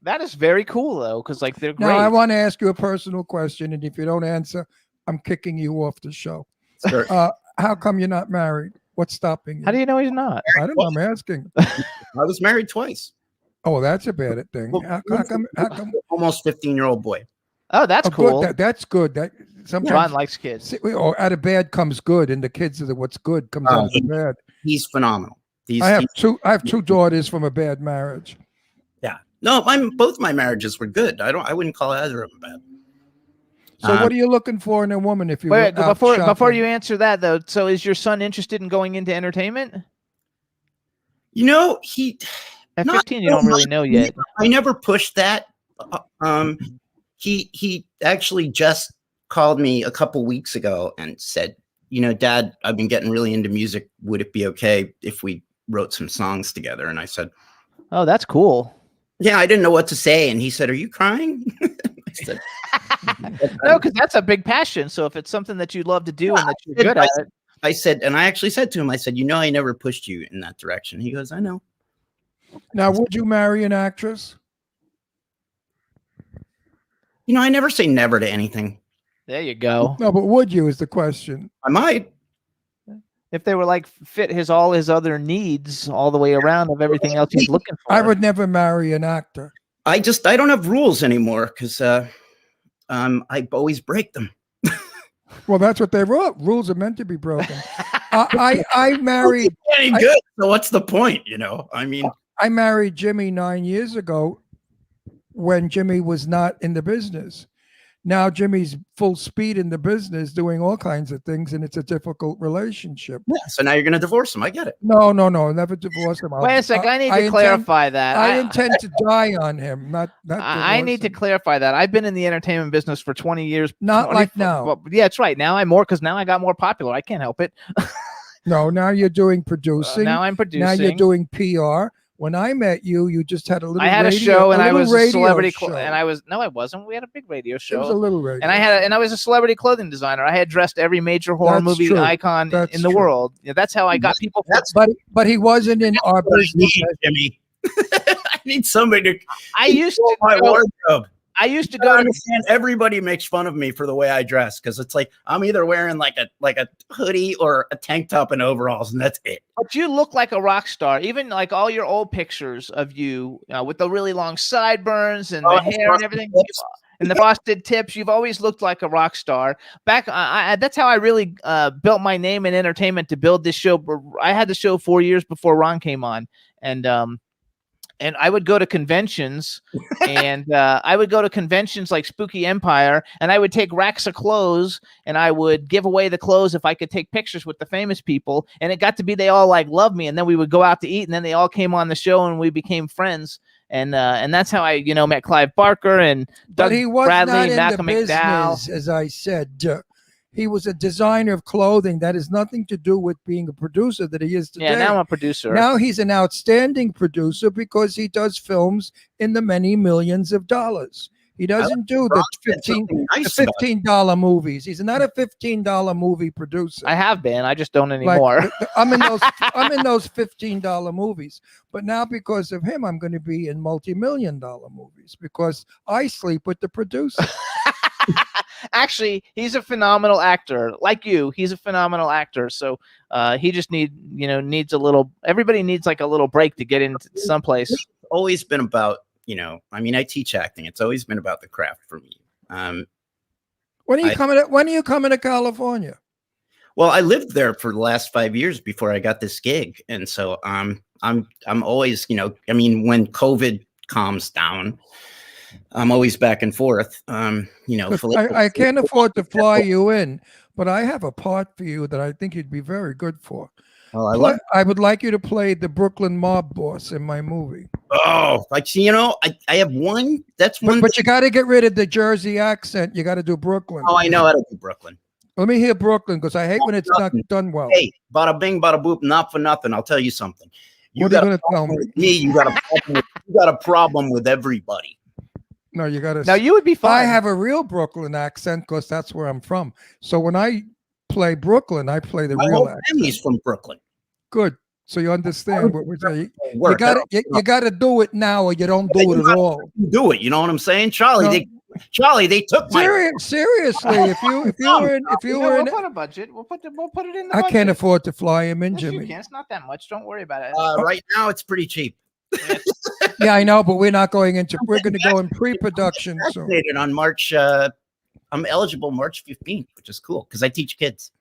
That is very cool, though, because they're great. Now, I want to ask you a personal question, and if you don't answer, I'm kicking you off the show. Sure. How come you're not married? What's stopping you? How do you know he's not? I don't know. I'm asking. I was married twice. Oh, that's a bad thing. How come? Almost 15-year-old boy. Oh, that's Oh, cool. good. That's good. That Ron sometimes likes kids. or out of bad comes good, and the kids are what's good comes out of the bad. He's phenomenal. I have two daughters from a bad marriage. Yeah. No, both my marriages were good. I wouldn't call either of them bad. So what are you looking for in a woman if you Wait, out before shopping? you answer that though, so is your son interested in going into entertainment? You know, he At not 15, you so don't really much. know yet. I never pushed that. He actually just called me a couple weeks ago and said, you know, Dad, I've been getting really into music. Would it be okay if we wrote some songs together? And I said, Oh, that's cool. yeah, I didn't know what to say. And he said, are you crying? I said, No, because that's a big passion. So if it's something that you love to do and that you're good at it. I said, and I actually said to him, I said, you know, I never pushed you in that direction. He goes, I know. Now, would you marry an actress? You know, I never say never to anything. There you go. No, but would you is the question. I might. If they were like fit all his other needs all the way around of everything else he's looking for. I would never marry an actor. I don't have rules anymore because I always break them. Well, that's what they wrote. Rules are meant to be broken. I married. Any good. So what's the point? You know, I mean, I married Jimmy 9 years ago when Jimmy was not in the business. Now Jimmy's full speed in the business, doing all kinds of things, and it's a difficult relationship. yeah, so now you're going to divorce him. I get it. No, never divorce him. Wait a sec. I need to clarify that. I intend to die on him. Not. I need to clarify that. I've been in the entertainment business for 20 years. Not like now. Well, yeah, that's right. Now I'm more because now I got more popular. I can't help it. No, now you're doing producing. Now I'm producing. Now you're doing PR. When I met you, you just had a little. I had radio, a show, and I was a celebrity, show. and I was no, I wasn't. We had a big radio show. It was a little radio, and I was a celebrity clothing designer. I had dressed every major horror That's movie true. icon That's in the true. world. Yeah, that's how I got people. But he wasn't in our business. Jimmy. I need somebody to. I used to my go. wardrobe. I used to I go to. understand everybody makes fun of me for the way I dress because it's like I'm either wearing like a hoodie or a tank top and overalls, and that's it. But you look like a rock star. Even like all your old pictures of you with the really long sideburns and the hair and everything. And the frosted tips, you've always looked like a rock star. Back, that's how I really built my name in entertainment to build this show. I had the show 4 years before Ron came on, and I would go to conventions, and I would go to conventions like Spooky Empire, and I would take racks of clothes, and I would give away the clothes if I could take pictures with the famous people. And it got to be they all like loved me, and then we would go out to eat, and then they all came on the show, and we became friends. And that's how I, met Clive Barker and Doug But he was Bradley, not in Malcolm the business, McDowell. as I said. He was a designer of clothing. That has nothing to do with being a producer that he is today. Yeah, now I'm a producer. Now he's an outstanding producer because he does films in the many millions of dollars. He doesn't do the $15 movies. He's not a $15 movie producer. I have been. I just don't anymore. I'm in those $15 movies. But now because of him, I'm going to be in multi-million-dollar movies because I sleep with the producer. Actually, he's a phenomenal actor. Like you, he's a phenomenal actor. So he just needs a little. Everybody needs like a little break to get into someplace. It's always been about, I teach acting. It's always been about the craft for me. When are you coming to California? Well, I lived there for the last 5 years before I got this gig, and so I'm always, when COVID calms down, I'm always back and forth. I can't afford to fly you in, but I have a part for you that I think you'd be very good for. Well, I would like you to play the Brooklyn mob boss in my movie. Oh, I have one. That's one. But you got to get rid of the Jersey accent. You got to do Brooklyn. Oh, I know how to do Brooklyn. Let me hear Brooklyn because I hate when it's not done well. Hey, bada bing, bada boop, not for nothing. I'll tell you something. What are you going to tell me? You got a problem with everybody. No, you got to. Now you would be fine. I have a real Brooklyn accent because that's where I'm from. So when I play Brooklyn, I play the My real whole accent. family's from Brooklyn. Good. So you understand what we're saying. You got to do it now, or you don't do it at all. Do it. You know what I'm saying, Charlie? Charlie, they took my. Seriously, if you were in, we'll put a budget. We'll put it in the I budget. can't afford to fly him in, Yes, Jimmy. you can. It's not that much. Don't worry about it. Right now, it's pretty cheap. Yeah, I know, but we're not going into. We're going to go in pre-production. So Vaccinated on March. I'm eligible March 15th, which is cool because I teach kids.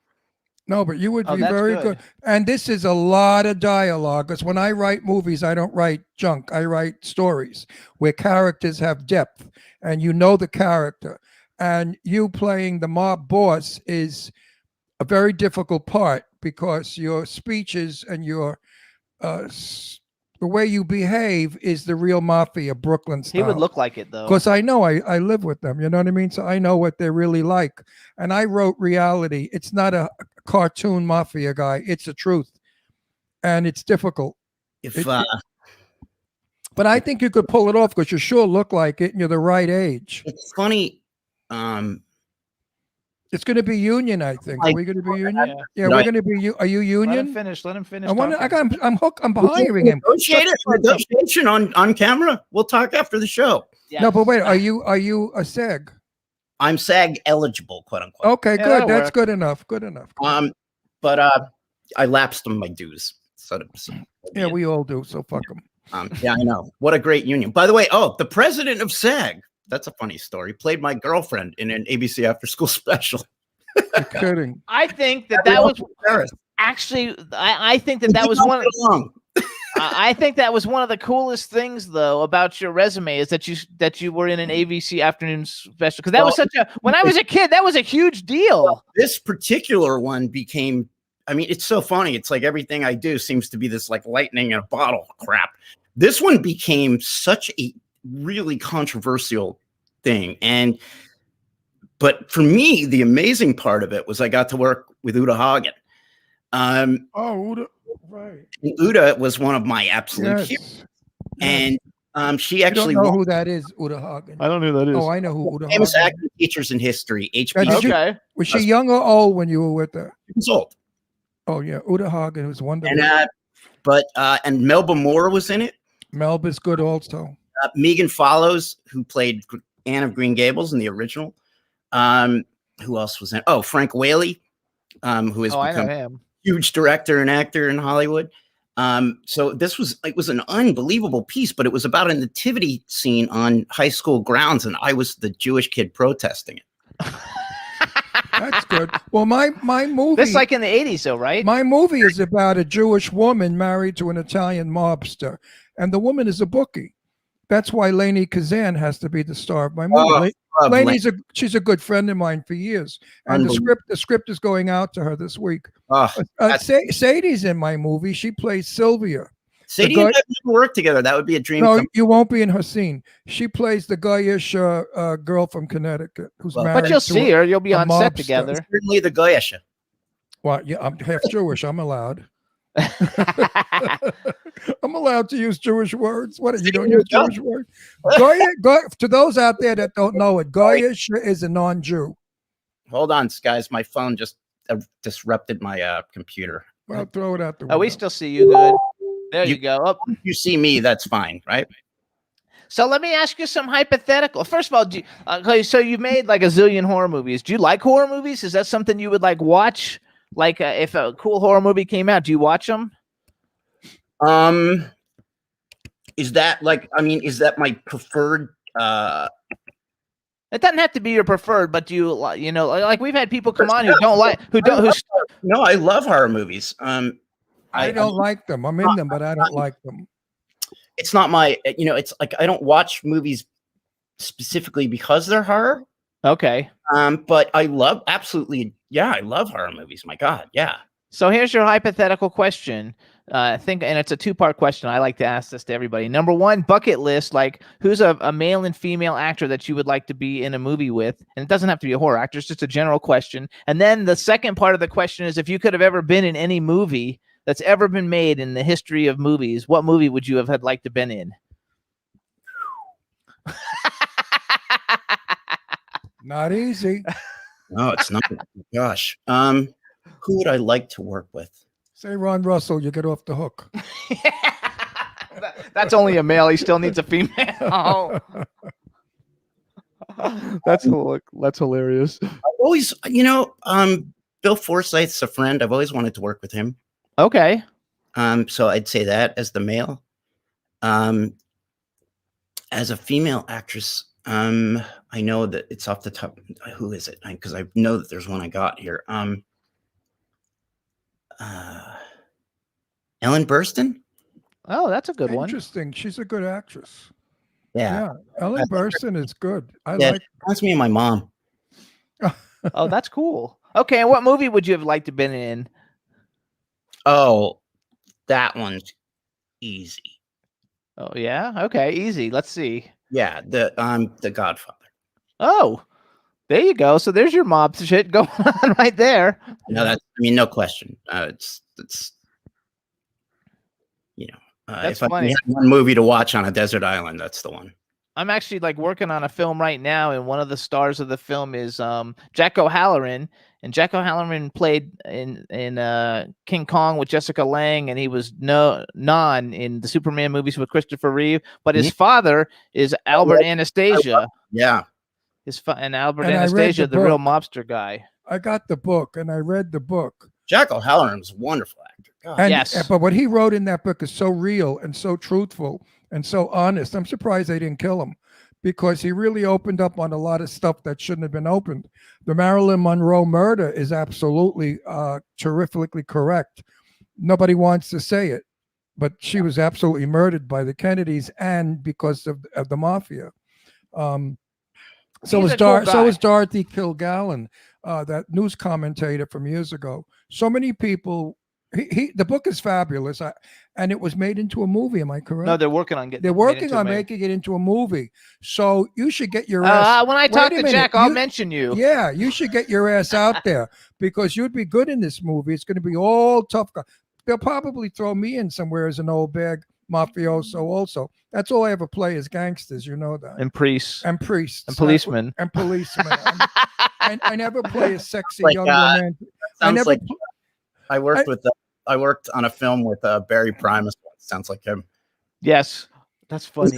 no, but you would be that's very good. good. And this is a lot of dialogue. Because when I write movies, I don't write junk. I write stories where characters have depth, and you know the character. And you playing the mob boss is a very difficult part because your speeches and your the way you behave is the real mafia, Brooklyn style. He would look like it though. Because I know I live with them, you know what I mean? So I know what they're really like. And I wrote reality. It's not a cartoon mafia guy. It's the truth. And it's difficult. But I think you could pull it off because you sure look like it and you're the right age. It's funny. It's going to be union, I think. Are we going to be union? Yeah, No, we're going to be. Are you Let him union? finish. Let him finish. I'm hooked. I'm hiring him. Negotiation on camera. We'll talk after the show. No, but wait. Are you a SAG? I'm SAG eligible, quote unquote. Okay, Yeah, good. that'll That's work. good enough. Good enough. But I lapsed on my dues. So Yeah, we all do. So fuck them. yeah, I know. What a great union. By the way, the president of SAG. That's a funny story. Played my girlfriend in an ABC after school special. You're kidding. I think that was actually. I think that was one. I think that was one of the coolest things, though, about your resume is that you were in an ABC afternoon special because that was such a. When I was a kid, that was a huge deal. This particular one became. I mean, it's so funny. It's like everything I do seems to be this like lightning in a bottle crap. This one became such a really controversial thing. But for me, the amazing part of it was I got to work with Uta Hagen. Uta, right. Uta was one of my absolute heroes. And she actually don't know who that is, Uta Hagen. I don't know who that is. Oh, I know who Uta famous Hagen acting teachers in history. Okay. Was she young or old when you were with her? She was old. Oh yeah, Uta Hagen was wonderful. And Melba Moore was in it. Melba's good also. Megan Follows, who played Anne of Green Gables in the original. Who else was in it? Oh, Frank Whaley, who has become a huge director and actor in Hollywood. So it was an unbelievable piece, but it was about a nativity scene on high school grounds, and I was the Jewish kid protesting it. That's good. Well, my movie. This like in the 80s, though, right? My movie is about a Jewish woman married to an Italian mobster, and the woman is a bookie. That's why Lainey Kazan has to be the star of my movie. She's a good friend of mine for years, and the script is going out to her this week. Sadie's in my movie. She plays Sylvia. Sadie and I never work together. That would be a dream. No, you won't be in her scene. She plays the guyish girl from Connecticut who's married. But you'll see her. You'll be on set together. Certainly the guyish. Well, yeah, I'm half Jewish. I'm allowed. I'm allowed to use Jewish words. What, you don't use Jewish words? To those out there that don't know it, Goyish is a non-Jew. Hold on, guys. My phone just disrupted my computer. Well, throw it out the window. Oh, we still see you good. There you go. Up. You see me, that's fine, right? So let me ask you some hypothetical. First of all, so you made like a zillion horror movies. Do you like horror movies? Is that something you would like watch? Like if a cool horror movie came out, do you watch them? Is that my preferred? It doesn't have to be your preferred, but do you like we've had people come on who don't like No, I love horror movies. I don't like them. I'm in them, but I don't like them. It's not my, it's like I don't watch movies specifically because they're horror. Okay. But I love I love horror movies. My God, yeah. So here's your hypothetical question. And it's a two-part question. I like to ask this to everybody. Number one, bucket list, like who's a male and female actor that you would like to be in a movie with? And it doesn't have to be a horror actor. It's just a general question. And then the second part of the question is if you could have ever been in any movie that's ever been made in the history of movies, what movie would you have liked to been in? Not easy. No, it's not. Gosh. Who would I like to work with? Say Ron Russell, you get off the hook. That's only a male. He still needs a female. That's hilarious. I've always, Bill Forsyth's a friend. I've always wanted to work with him. Okay. So I'd say that as the male. As a female actress, I know that it's off the top. Who is it? Because I know that there's one I got here. Ellen Burstyn. Oh, that's a good one. Interesting. She's a good actress. Yeah. Ellen Burstyn is good. I Yeah, like. reminds me of my mom. Oh, that's cool. Okay, and what movie would you have liked to been in? Oh, that one's easy. Oh yeah. Okay, easy. Let's see. Yeah, the Godfather. Oh, there you go. So there's your mob shit going on right there. No, no question. It's That's if I funny. had one movie to watch on a desert island, that's the one. I'm actually like working on a film right now, and one of the stars of the film is Jack O'Halloran, and Jack O'Halloran played in King Kong with Jessica Lange, and he was Non in the Superman movies with Christopher Reeve. But his father is Albert Anastasia. Yeah, And Albert And I read Anastasia, the the real book. mobster guy. I got the book and I read the book. Jack O'Halloran's a wonderful actor. God. And, Yes. But what he wrote in that book is so real and so truthful and so honest. I'm surprised they didn't kill him, because he really opened up on a lot of stuff that shouldn't have been opened. The Marilyn Monroe murder is absolutely terrifically correct. Nobody wants to say it, but she was absolutely murdered by the Kennedys and because of the mafia. So He's was a cool so was guy. Dorothy Kilgallen, that news commentator from years ago. So many people. The book is fabulous, and it was made into a movie. Am I correct? No, they're working on getting. They're working on making it into a movie. So you should get your ass. When I Wait talk a to minute, Jack, I'll mention you. Yeah, you should get your ass out there, because you'd be good in this movie. It's going to be all tough guy. They'll probably throw me in somewhere as an old bag mafioso. Also, that's all I ever play is gangsters. You know that. And priests. And priests. And policemen. And policemen. I never play a sexy Like, young romantic. Sounds like I worked on a film with Barry Primus. Sounds like him. Yes, that's funny.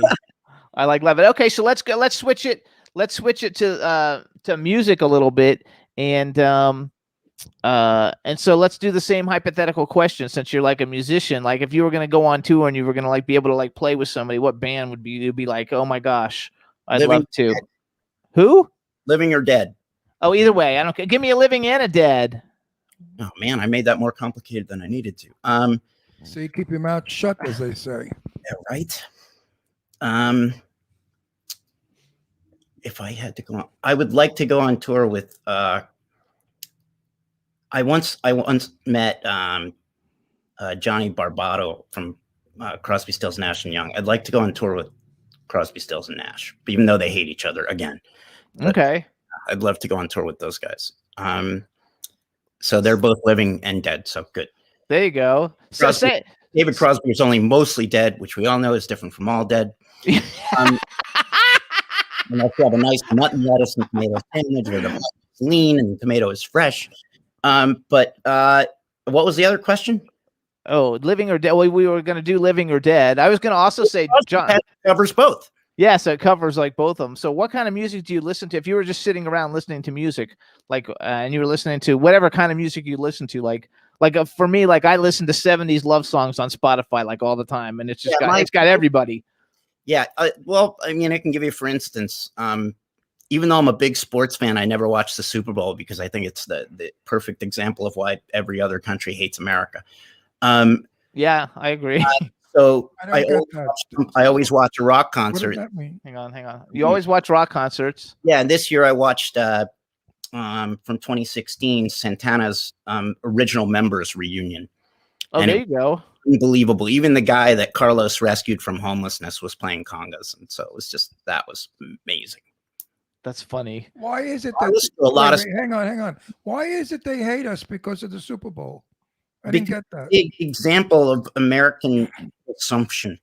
I like love it. Okay, so let's go. Let's switch it. Let's switch it to music a little bit, and so let's do the same hypothetical question. Since you're like a musician, like if you were going to go on tour and you were going to like be able to like play with somebody, what band would you'd be like, oh my gosh, I'd love to. Dead. Who? Living or dead? Oh, either way, I don't care. Give me a living and a dead. Oh man, I made that more complicated than I needed to. So you keep your mouth shut, as they say. Yeah, right. If I had to go on, I would like to go on tour with. I once met Johnny Barbato from Crosby, Stills, Nash and Young. I'd like to go on tour with Crosby, Stills and Nash, even though they hate each other again. But Okay. I'd love to go on tour with those guys. So they're both living and dead. So good. There you go. So say David Crosby is only mostly dead, which we all know is different from all dead. And if you have a nice mutton, lettuce, and tomato sandwich, where the mutton is lean and the tomato is fresh. But what was the other question? Oh, living or dead. Well, we were going to do living or dead. I was going to also say John. Covers both. Yeah, so it covers like both of them. So what kind of music do you listen to? If you were just sitting around listening to music, like, and you were listening to whatever kind of music you listen to, for me, like I listen to 70s love songs on Spotify like all the time, and it's just it's got everybody. Yeah. Well, I mean, I can give you, for instance, even though I'm a big sports fan, I never watched the Super Bowl because I think it's the perfect example of why every other country hates America. Yeah, I agree. So I always watch a rock What concert. does that mean? Hang on. You always watch rock concerts. Yeah, and this year I watched from 2016 Santana's original members reunion. Oh, And there you go. Unbelievable. Even the guy that Carlos rescued from homelessness was playing congas, and so it was that was amazing. That's funny. Why is it I that listen to a lot of hang on. Why is it they hate us because of the Super Bowl? I didn't get that. big example of American consumption.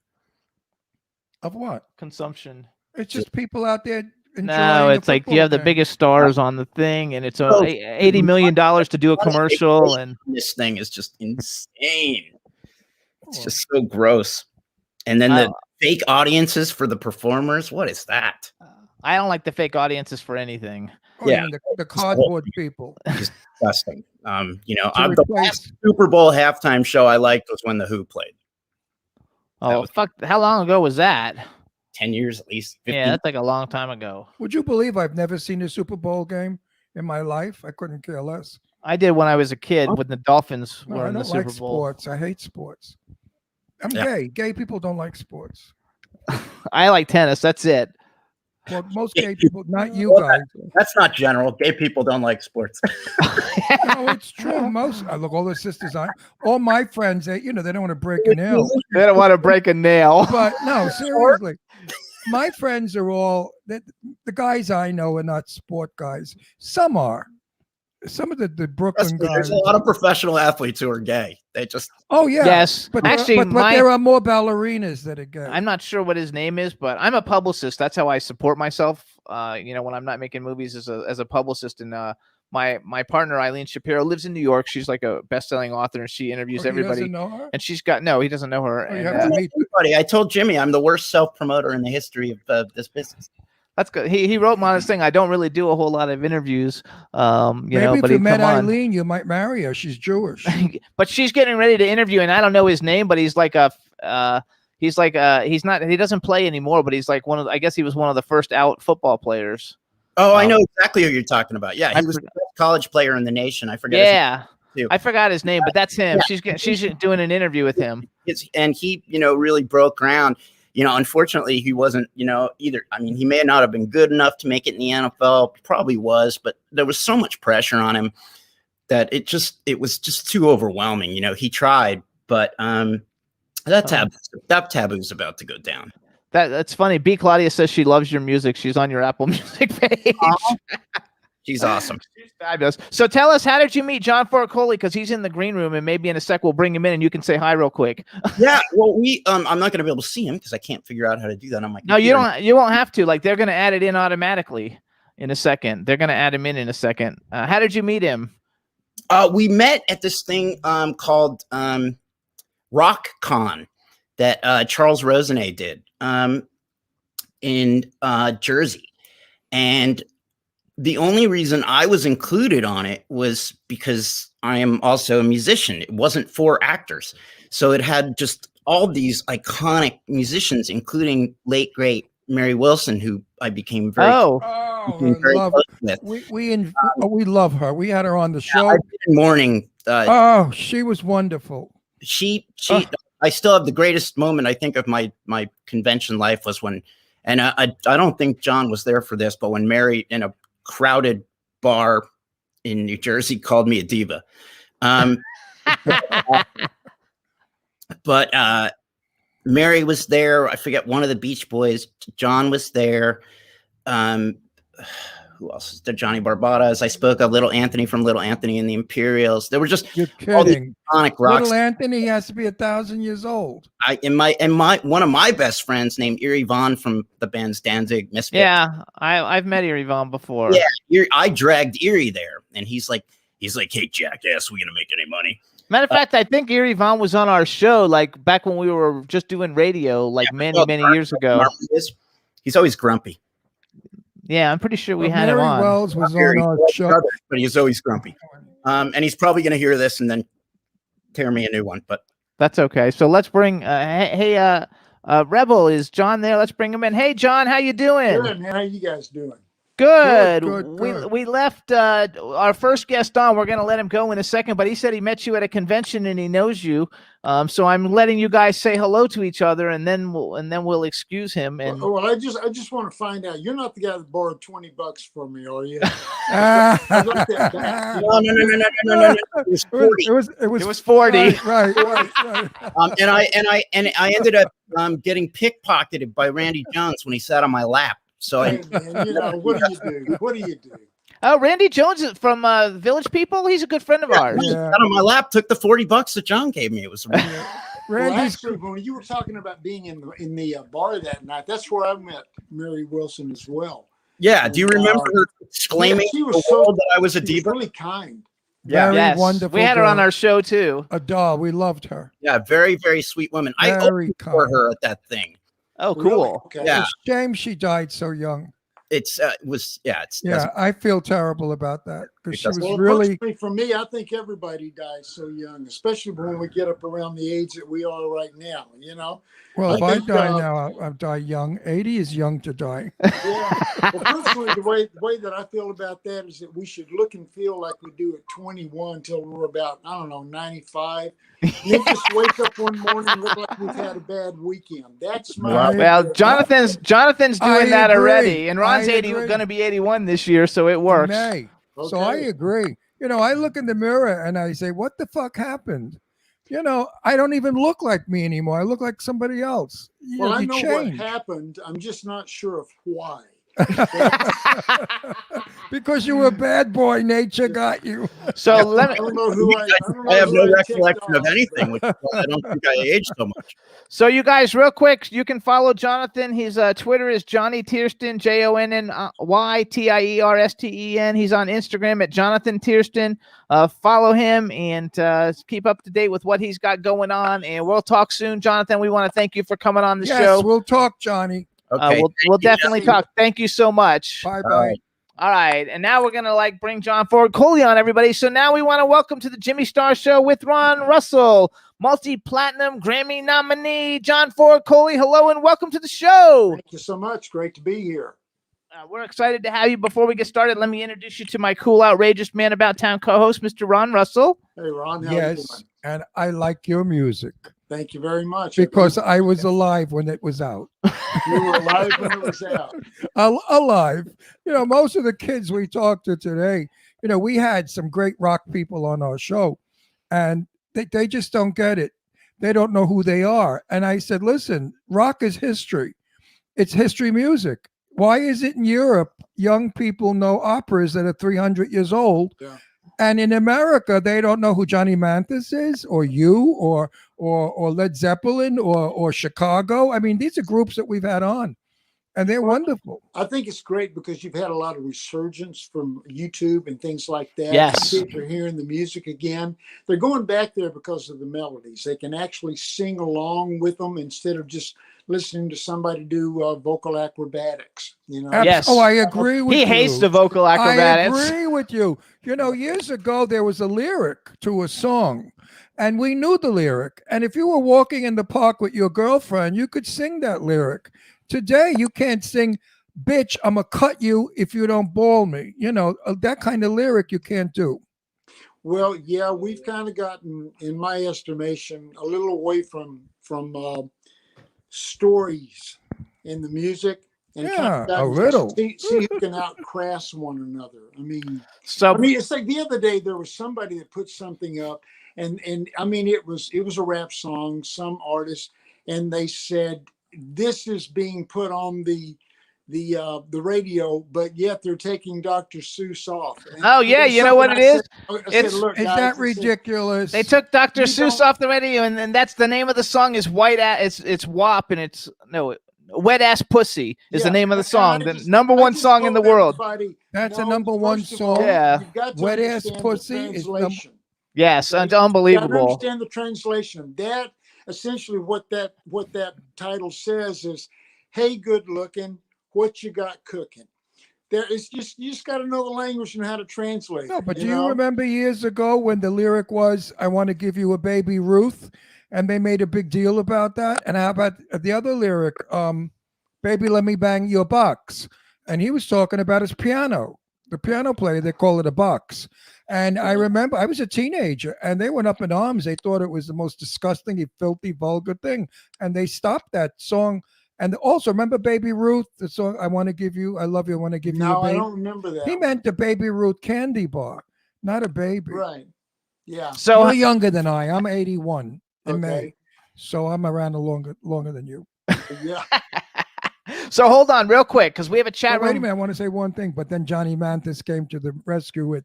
Of what? Consumption. It's just people out there enjoying No, the it's like you football have the game. biggest stars on the thing, and it's Oh, $80 million to do a commercial, and This thing is just insane. It's Oh. just so gross. And then the fake audiences for the performers. What is that? I don't like the fake audiences for anything. Oh, you mean the cardboard people. Just disgusting. You know, To the last Super Bowl halftime show I liked was when The Who played. Oh, fuck. How long ago was that? 10 years at least. 15. Yeah, that's like a long time ago. Would you believe I've never seen a Super Bowl game in my life? I couldn't care less. I did when I was a kid when the Dolphins No, were I in the don't Super like Bowl. sports. I hate sports. I'm gay. Gay people don't like sports. I like tennis. That's it. Well, most gay people, not you guys. That's not general. Gay people don't like sports. No, it's true. Most I look all the sisters all my friends, they don't want to break a nail. They don't want to break a nail. But no, seriously. My friends are all the guys I know are not sport guys. Some are. Some of the Brooklyn guys. There's a lot of professional athletes who are gay. They just yes. But Actually, but there are more ballerinas that are gay. I'm not sure what his name is, but I'm a publicist. That's how I support myself. When I'm not making movies as a publicist, and my partner Eileen Shapiro lives in New York. She's like a best-selling author, and she interviews everybody. He doesn't know her? And he doesn't know her. Oh, you and, have to meet everybody. I told Jimmy I'm the worst self-promoter in the history of this business. That's good. He wrote me on this thing. I don't really do a whole lot of interviees. Maybe but if you met come on. Eileen, you might marry her. She's Jewish. But she's getting ready to interview, and I don't know his name, but he's like he doesn't play anymore, but he's like I guess he was one of the first out football players. Oh, I know exactly who you're talking about. Yeah, he was the best college player in the nation. I forget. Yeah, I forgot his name, but that's him. Yeah. She's doing an interview with him. And he, really broke ground. Unfortunately, he wasn't, either. I mean, he may not have been good enough to make it in the NFL. Probably was, but there was so much pressure on him that it was just too overwhelming. He tried, but that taboo's about to go down. That's funny. B. Claudia says she loves your music. She's on your Apple Music page. She's awesome. She's fabulous. So tell us, how did you meet John Forcoli? Because he's in the green room, and maybe in a sec we'll bring him in, and you can say hi real quick. Yeah. Well, I'm not going to be able to see him because I can't figure out how to do that on my computer. No, you won't have to. Like, they're going to add it in automatically in a second. They're going to add him in a second. How did you meet him? We met at this thing called Rock Con that Charles Rosenet did in Jersey, and the only reason I was included on it was because I am also a musician. It wasn't for actors. So it had just all these iconic musicians, including late, great Mary Wilson, who I became very, very close with. We love her. We had her on the show. I've been mourning. She was wonderful. I still have the greatest moment, I think, of my convention life was when, and I don't think John was there for this, but when Mary in a crowded bar in New Jersey called me a diva. But Mary was there. I forget, one of the Beach Boys. John was there. Who else? Johnny Barbadas. I spoke of Little Anthony from Little Anthony and the Imperials. There were just all these iconic rock. Little Anthony has to be 1,000 years old. One of my best friends named Erie Vaughn from the band's Danzig Misfits. Yeah, I've met Erie Vaughn before. Yeah, I dragged Erie there, and he's like, hey, jackass, we gonna make any money? Matter of fact, I think Erie Vaughn was on our show like back when we were just doing radio, like many years ago. He's always grumpy. Yeah, I'm pretty sure we had him on. Mary Wells was on our show, but he's always grumpy. And he's probably going to hear this and then tear me a new one. But that's okay. So let's bring. Rebel, is John there? Let's bring him in. Hey, John, how you doing? Good, man. How you guys doing? Good. Good. We left our first guest on. We're going to let him go in a second, but he said he met you at a convention and he knows you. So I'm letting you guys say hello to each other, and then we'll excuse him. And well, I just want to find out. You're not the guy that borrowed $20 from me, are you? No. It was 40. Right. And I ended up getting pickpocketed by Randy Jones when he sat on my lap. So hey, man, what do you do? Oh, Randy Jones is from Village People. He's a good friend of ours. He sat on my lap, took the $40 that John gave me. It was well, actually, when you were talking about being in the bar that night, that's where I met Mary Wilson as well. Yeah. Do you remember her exclaiming that I was a diva? Really kind. Yeah. Very wonderful. We had her on our show too. A doll. We loved her. Yeah. Very, very sweet woman. I opened for her at that thing. Oh, cool. Really? Okay. Yeah. It's a shame she died so young. it's was it's Yeah, I feel terrible about that because she was Well, really. personally, for me, I think everybody dies so young, especially when we get up around the age that we are right now. Well, if I think, die now, I'll die young. 80 is young to die. Yeah. Well, personally, the way that I feel about that is that we should look and feel like we do at 21 until we're about, I don't know, 95. And then just wake up one morning and look like we've had a bad weekend. That's my Well, Jonathan's doing that agree. already, and Ron's I 80 agree. going to be 81 this year, so it works. May. So I Okay. agree. I look in the mirror and I say, "What the fuck happened?" I don't even look like me anymore. I look like somebody else. Well, I you know change. what happened. I'm just not sure of why. Because you were a bad boy, nature got you. So let I me. don't know who I don't know I have who no I ticked recollection of off, anything, which is why I don't think I aged so much. So you guys, real quick, you can follow Jonathan. His Twitter is Johnny Tiersten, JONNY TIERSTEN. He's on Instagram at Jonathan Tiersten. Follow him and keep up to date with what he's got going on. And we'll talk soon, Jonathan. We want to thank you for coming on the show. We'll talk, Johnny. Okay, we'll definitely talk. Thank you so much. Bye All bye. right. All right, and now we're gonna bring John Ford Coley on, everybody. So now we want to welcome to the Jimmy Star Show with Ron Russell, multi-platinum Grammy nominee John Ford Coley. Hello and welcome to the show. Thank you so much. Great to be here. We're excited to have you. Before we get started, let me introduce you to my cool, outrageous man about town co-host, Mr. Ron Russell. Hey, Ron. How you Yes, doing? and I like your music Thank you very much. because I was alive when it was out. You were alive when it was out. Alive. Most of the kids we talked to today, we had some great rock people on our show, and they just don't get it. They don't know who they are. And I said, listen, rock is history. It's history music. Why is it in Europe young people know operas that are 300 years old? Yeah. And in America, they don't know who Johnny Mathis is, or you, or Led Zeppelin, or Chicago. I mean, these are groups that we've had on, and they're wonderful. I think it's great because you've had a lot of resurgence from YouTube and things like that. Yes. Kids are hearing the music again. They're going back there because of the melodies. They can actually sing along with them instead of just listening to somebody do vocal acrobatics. Yes. Oh, I agree with you. He hates the vocal acrobatics. I agree with you. Years ago, there was a lyric to a song, and we knew the lyric. And if you were walking in the park with your girlfriend, you could sing that lyric. Today, you can't sing, bitch, I'm going to cut you if you don't ball me. That kind of lyric you can't do. Well, yeah, we've kind of gotten, in my estimation, a little away from stories in the music. And Yeah, a little. See who can outclass one another. I mean, So it's like the other day there was somebody that put something up, and I mean it was a rap song, some artist, and they said this is being put on the radio, but yet they're taking Dr. Seuss off. And oh yeah, you know what it is? It's- look, Is guys, that I said, ridiculous? They took Dr. You Seuss don't- off the radio, and that's the name of the song is It's WAP, and it's Wet Ass Pussy is the Yeah, name of the and song, I the just- number I one just song in the told world. everybody, That's a no, number one first of all, song. Yeah. You've got to Wet Ass understand the Pussy is translation. Yes, Okay? and You gotta unbelievable. understand the translation. That essentially what that title says is, "Hey, good looking, what you got cooking?" There is you just got to know the language and how to translate. No, it, but do know? you remember years ago when the lyric was, I want to give you a baby Ruth? And they made a big deal about that. And how about the other lyric, baby, let me bang your box? And he was talking about his piano. The piano player, they call it a box. And I remember I was a teenager and they went up in arms. They thought it was the most disgusting, filthy, vulgar thing. And they stopped that song. And also, remember Baby Ruth, the song, I want to give you, I love you, I want to give you a No, I baby? don't remember that. He meant the Baby Ruth candy bar, not a baby. Right. Yeah. So You're younger than I. I'm 81 in May. Okay. So I'm around longer than you. Yeah. so hold on real quick because we have a chat But wait a room. minute, I want to say one thing, but then Johnny Mathis came to the rescue with,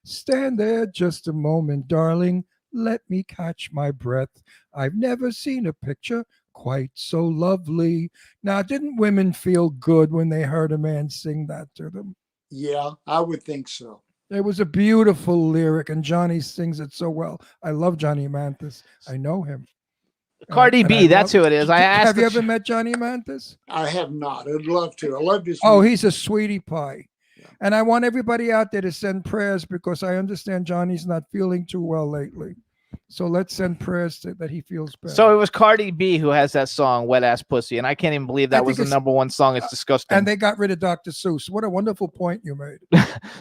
stand there just a moment, darling. Let me catch my breath. I've never seen a picture quite so lovely. Now, didn't women feel good when they heard a man sing that to them? Yeah, I would think so. It was a beautiful lyric, and Johnny sings it so well. I love Johnny Mathis. I know him. Cardi And I B, that's love- who it is. I asked. Have you the ever met Johnny Mantis? I have not. I'd love to. I love his. Oh, music. he's a sweetie pie. And I want everybody out there to send prayers because I understand Johnny's not feeling too well lately. So let's send prayers that he feels better. So it was Cardi B who has that song "Wet Ass Pussy," and I can't even believe that was the #1 song. It's disgusting. And they got rid of Dr. Seuss. What a wonderful point you made.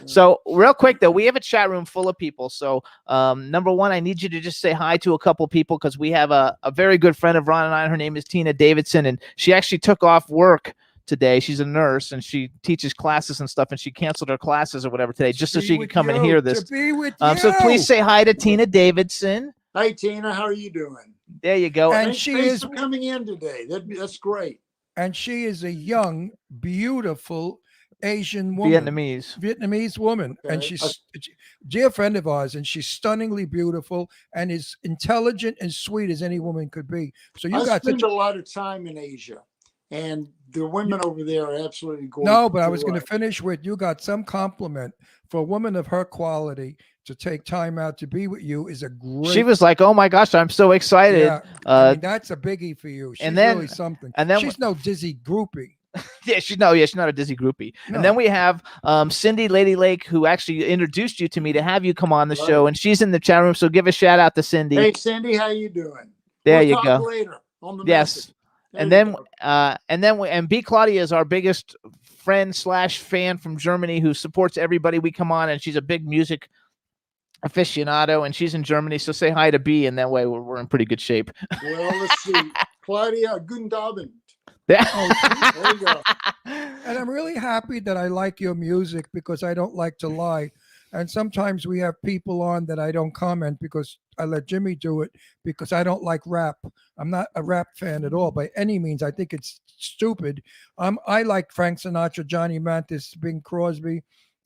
So real quick though, we have a chat room full of people. So #1, I need you to just say hi to a couple people because we have a very good friend of Ron and I. Her name is Tina Davidson, and she actually took off work today. She's a nurse and she teaches classes and stuff, and she canceled her classes or whatever today just so she could come and hear this. To be with you. So please say hi to Tina Davidson. Hey Tina, how are you doing? There you go. And Thanks for coming in today. That's great. And she is a young, beautiful Asian woman. Vietnamese woman. Okay. And she's a dear friend of ours, and she's stunningly beautiful and is intelligent and sweet as any woman could be. So you got spend a lot of time in Asia, and the women over there are absolutely gorgeous. No, but I was going to finish with you got some compliment for a woman of her quality to take time out to be with you is a great. She was like, "Oh my gosh, I'm so excited!" Yeah, I mean, that's a biggie for you. She's and then really something. And then she's no dizzy groupie. Yeah, she's not a dizzy groupie. No. And then we have Cindy Lady Lake, who actually introduced you to me to have you come on the show, and she's in the chat room. So give a shout out to Cindy. Hey, Cindy, how you doing? There we'll you talk go. Later on the yes. And then B Claudia is our biggest friend / fan from Germany who supports everybody we come on, and she's a big music aficionado, and she's in Germany. So say hi to B, and that way we're in pretty good shape. Well, let's see. Claudia, guten Abend. Yeah. Oh, there you go. And I'm really happy that I like your music because I don't like to lie. And sometimes we have people on that I don't comment because I let Jimmy do it because I don't like rap. I'm not a rap fan at all by any means. I think it's stupid. I like Frank Sinatra, Johnny Mathis, Bing Crosby,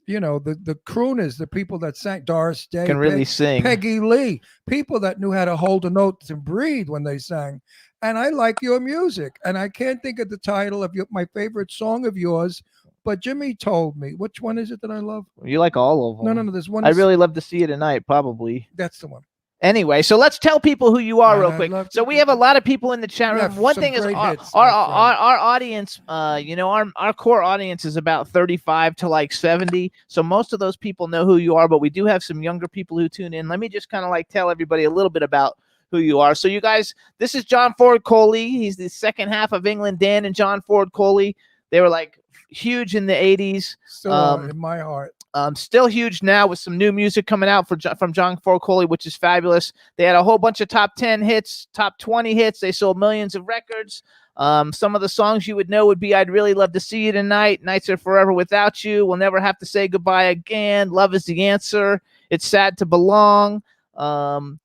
you know, the crooners, the people that sang, Doris Day, can really sing, Peggy Lee, people that knew how to hold the notes and breathe when they sang. And I like your music. And I can't think of the title of my favorite song of yours, but Jimmy told me. Which one is it that I love? You like all of them. No, there's one. I really love to see you tonight, probably. That's the one. Anyway, so let's tell people who you are real quick. So we have a lot of people in the chat room. One thing is our audience, our core audience is about 35 to like 70. So most of those people know who you are, but we do have some younger people who tune in. Let me just kind of like tell everybody a little bit about who you are. So you guys, this is John Ford Coley. He's the second half of England Dan and John Ford Coley. They were like huge in the 80s. Still in my heart. Still huge now with some new music coming out from John Ford Coley, which is fabulous. They had a whole bunch of top 10 hits, top 20 hits. They sold millions of records. Some of the songs you would know would be I'd Really Love to See You Tonight, Nights Are Forever Without You, We'll Never Have to Say Goodbye Again, Love Is the Answer, It's Sad to Belong.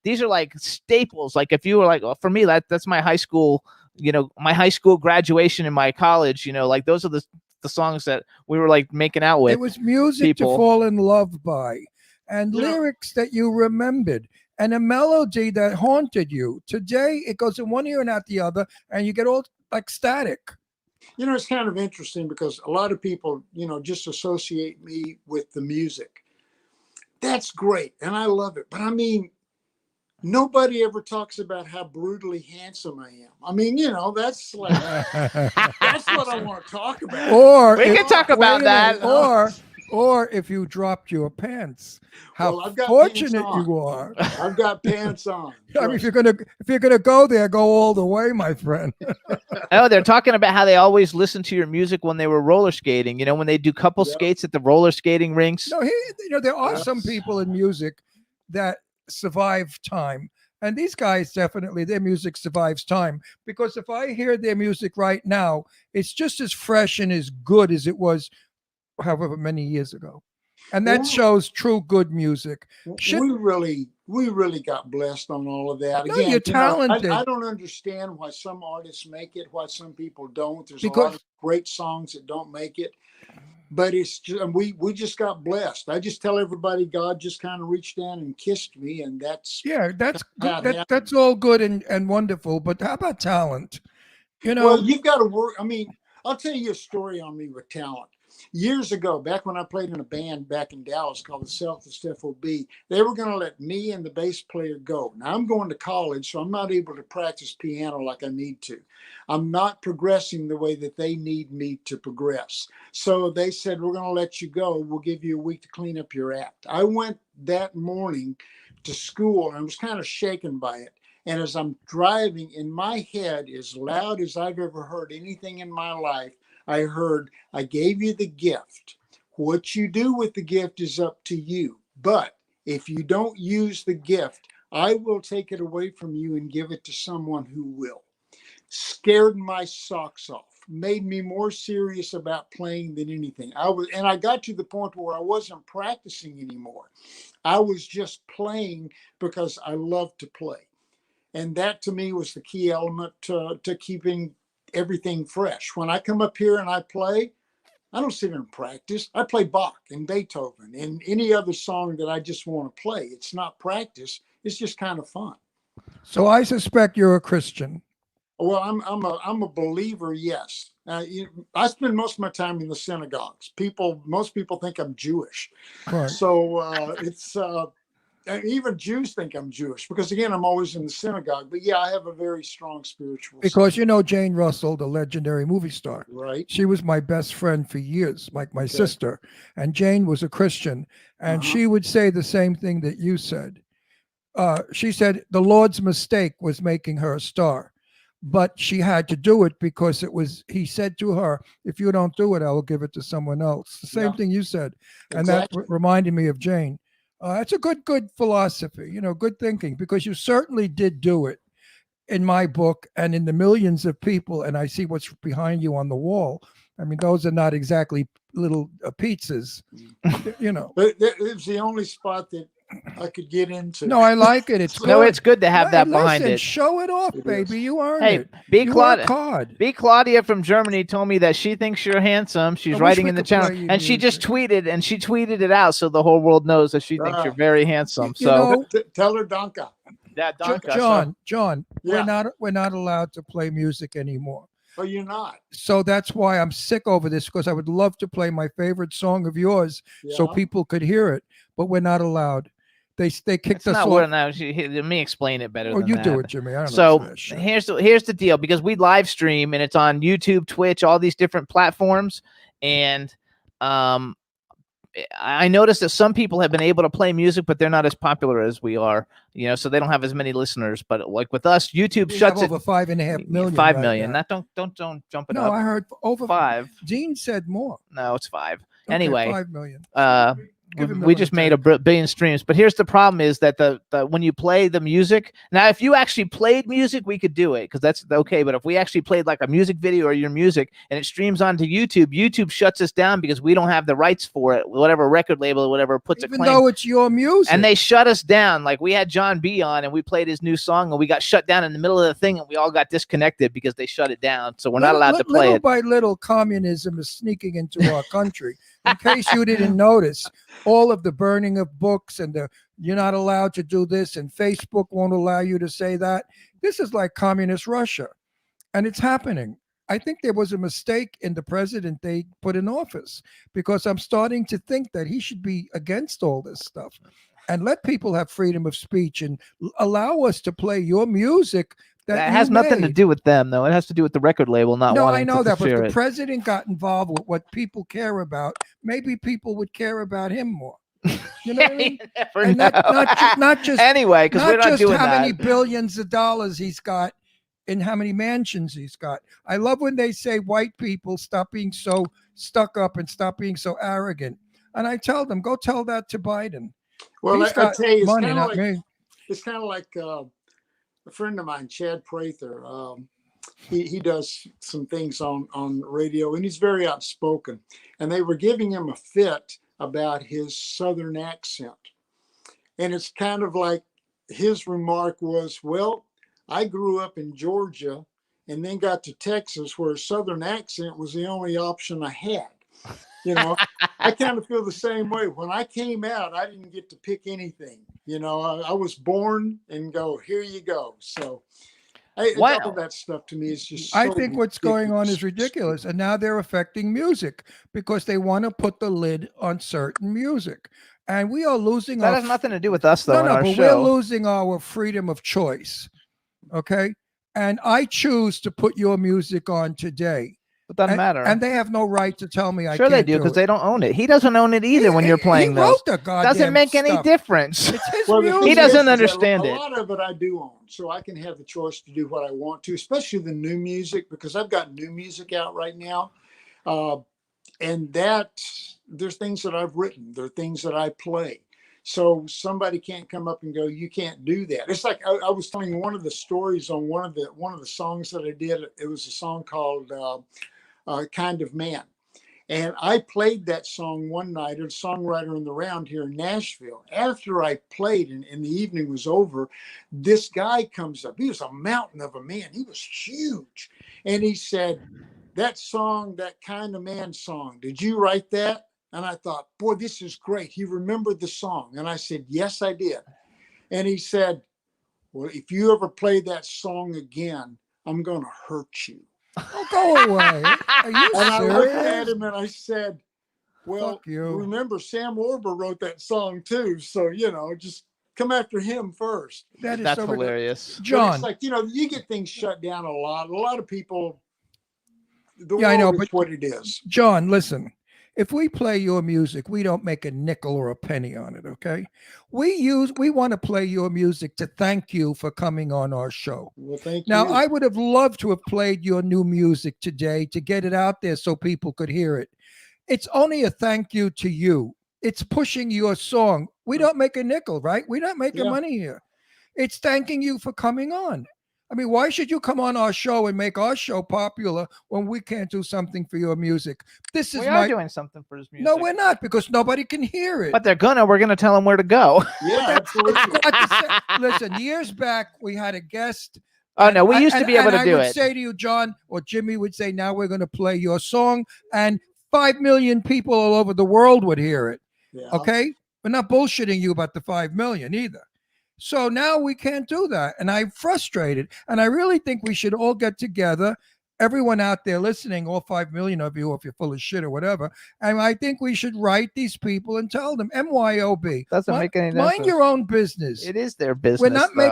These are like staples. Like if you were like, for me, that's my high school, my high school graduation in my college, like those are the songs that we were like making out with. It was music to fall in love by, and lyrics that you remembered, and a melody that haunted you. Today it goes in one ear and out the other, and you get all like static. It's kind of interesting because a lot of people, just associate me with the music. That's great, and I love it. But I mean, nobody ever talks about how brutally handsome I am. I mean, that's like that's what I want to talk about. Or we can talk about that. Or if you dropped your pants, how well, fortunate you are. I've got pants on. I mean, if you're gonna go there, go all the way, my friend. Oh, they're talking about how they always listen to your music when they were roller skating. When they do couple skates at the roller skating rinks. No, there are some people in music that survive time, and these guys definitely their music survives time, because if I hear their music right now, it's just as fresh and as good as it was however many years ago, and that shows true good music. We really got blessed on all of that. No, you're talented. I don't understand why some artists make it, why some people don't. There's a lot of great songs that don't make it. But it's just, we just got blessed. I just tell everybody God just kind of reached down and kissed me, and that's good. That's all good and wonderful. But how about talent? Well, you've got to work. I mean, I'll tell you a story on me with talent. Years ago, back when I played in a band back in Dallas called the Southwest FOB, they were going to let me and the bass player go. Now I'm going to college, so I'm not able to practice piano like I need to. I'm not progressing the way that they need me to progress. So they said, we're going to let you go. We'll give you a week to clean up your act. I went that morning to school and I was kind of shaken by it. And as I'm driving in my head, as loud as I've ever heard anything in my life, I heard, I gave you the gift. What you do with the gift is up to you. But if you don't use the gift, I will take it away from you and give it to someone who will. Scared my socks off, made me more serious about playing than anything. I got to the point where I wasn't practicing anymore. I was just playing because I love to play. And that to me was the key element to keeping everything fresh. When I come up here and I play, I don't sit and practice. I play Bach and Beethoven and any other song that I just want to play. It's not practice. It's just kind of fun. So I suspect you're a Christian. Well, I'm a believer. Yes. I spend most of my time in the synagogues. Most people think I'm Jewish. Right. So even Jews think I'm Jewish because, again, I'm always in the synagogue. But yeah, I have a very strong spiritual Because side. you know Jane Russell, the legendary movie star. Right. She was my best friend for years, like my sister. And Jane was a Christian. And she would say the same thing that you said. She said the Lord's mistake was making her a star. But she had to do it because he said to her, if you don't do it, I will give it to someone else. The same thing you said. And Exactly. that reminded me of Jane. It's a good philosophy, good thinking, because you certainly did do it in my book and in the millions of people. And I see what's behind you on the wall. I mean, those are not exactly little pizzas, But it was the only spot that I could get into. No, I like it. It's No, it's good to have that Listen, behind it. Show it off, It baby. is. You earned Hey, it. B. You Claudia, work hard. B. Claudia from Germany told me that she thinks you're handsome. She's I wish writing we in the could channel, play you and she just music. tweeted it out so the whole world knows that she thinks you're very handsome. You So know, Tell her Donka. yeah, Donka, John, Yeah. we're not allowed to play music anymore. Oh, you're not. So that's why I'm sick over this, because I would love to play my favorite song of yours so Yeah. people could hear it, but we're not allowed. They kicked It's us not off. word now. Let me explain it better. Oh, than you that. do it, Jimmy. I don't So know that shit. here's the deal, because we live stream and it's on YouTube, Twitch, all these different platforms, and I noticed that some people have been able to play music, but they're not as popular as we are, so they don't have as many listeners. But like with us, YouTube We shuts have it. over 5.5 million. 5 right million. now. Not don't jump it No, up. I heard over 5. Dean said more. No, it's 5. Okay, Anyway, 5 million. we, Give him we the just money, made a Jack. billion streams. But here's the problem: is that the when you play the music now, if you actually played music, we could do it because that's okay. But if we actually played like a music video or your music and it streams onto YouTube, YouTube shuts us down because we don't have the rights for it. Whatever record label or whatever puts a Even claim. though it's your music. And they shut us down. Like we had John B on and we played his new song and we got shut down in the middle of the thing and we all got disconnected because they shut it down. So we're not allowed to play little it. by little, communism is sneaking into our country. In case you didn't notice, all of the burning of books and you're not allowed to do this and Facebook won't allow you to say that. This is like communist Russia. And it's happening. I think there was a mistake in the president they put in office, because I'm starting to think that he should be against all this stuff and let people have freedom of speech and allow us to play your music. That has nothing to do with them, though. It has to do with the record label not wanting I know to that, but if share the it. president got involved with what people care about, maybe people would care about him more. You know what I mean? Never And know. not just anyway, because we're not not just doing how that. many billions of dollars he's got and how many mansions he's got. I love when they say white people stop being so stuck up and stop being so arrogant. And I tell them, go tell that to Biden. Well, He's I got tell you, it's money, kind not of like me. it's kind of like a friend of mine, Chad Prather. He does some things on radio, and he's very outspoken. And they were giving him a fit about his Southern accent. And it's kind of like his remark was, well, I grew up in Georgia and then got to Texas where a Southern accent was the only option I had. I kind of feel the same way. When I came out, I didn't get to pick anything. I was born and go, here you go. So Wow. All that stuff to me is just. I so think what's going on is ridiculous. ridiculous. And now they're affecting music because they want to put the lid on certain music. And we are losing That our has nothing to do with us, though. no, in our but show. we're losing our freedom of choice. Okay. And I choose to put your music on today. It doesn't matter. And they have no right to tell me I Sure can't they do because it. they don't own it. He doesn't own it either when you're playing he those. wrote the goddamn Doesn't make any stuff. difference. It's his Well, the music. thing He doesn't is that understand a it. lot of it I do own, so I can have the choice to do what I want to, especially the new music, because I've got new music out right now. And that there's things that I've written, there are things that I play. So somebody can't come up and go, you can't do that. It's like I was telling one of the stories on one of the songs that I did. It was a song called Kind of Man. And I played that song one night at a songwriter on the round here in Nashville. After I played and the evening was over, this guy comes up. He was a mountain of a man. He was huge. And he said, that song, that Kind of Man song, did you write that? And I thought, boy, this is great. He remembered the song. And I said, yes, I did. And he said, well, if you ever play that song again, I'm going to hurt you. Oh, go away. Are you And I looked at serious? him and I said, well, Fuck you. remember, Sam Orber wrote that song too. So, just come after him first. That is That's so ridiculous. hilarious. But John. it's like, you get things shut down a lot. A lot of people, the Yeah, I know, world is but- what it is. John, listen. If we play your music, we don't make a nickel or a penny on it, okay? We want to play your music to thank you for coming on our show. Well, thank Now, you. I would have loved to have played your new music today to get it out there so people could hear it. It's only a thank you to you. It's pushing your song. We don't make a nickel, right? We're not making Yeah. money here. It's thanking you for coming on. I mean, why should you come on our show and make our show popular when we can't do something for your music? This is We are doing something for his music. No, we're not, because nobody can hear it. But we're gonna tell them where to go. Yeah, absolutely. Listen, years back we had a guest. Oh no, we used to and- be able and to do I would it. say to you, John, or Jimmy would say, now we're going to play your song, and 5 million people all over the world would hear it. Yeah. Okay? We're not bullshitting you about the 5 million either. So now we can't do that. And I'm frustrated. And I really think we should all get together, everyone out there listening, all 5 million of you, if you're full of shit or whatever. And I think we should write these people and tell them, MYOB. Doesn't make any Mind difference. your own business. It is their business. We're not though.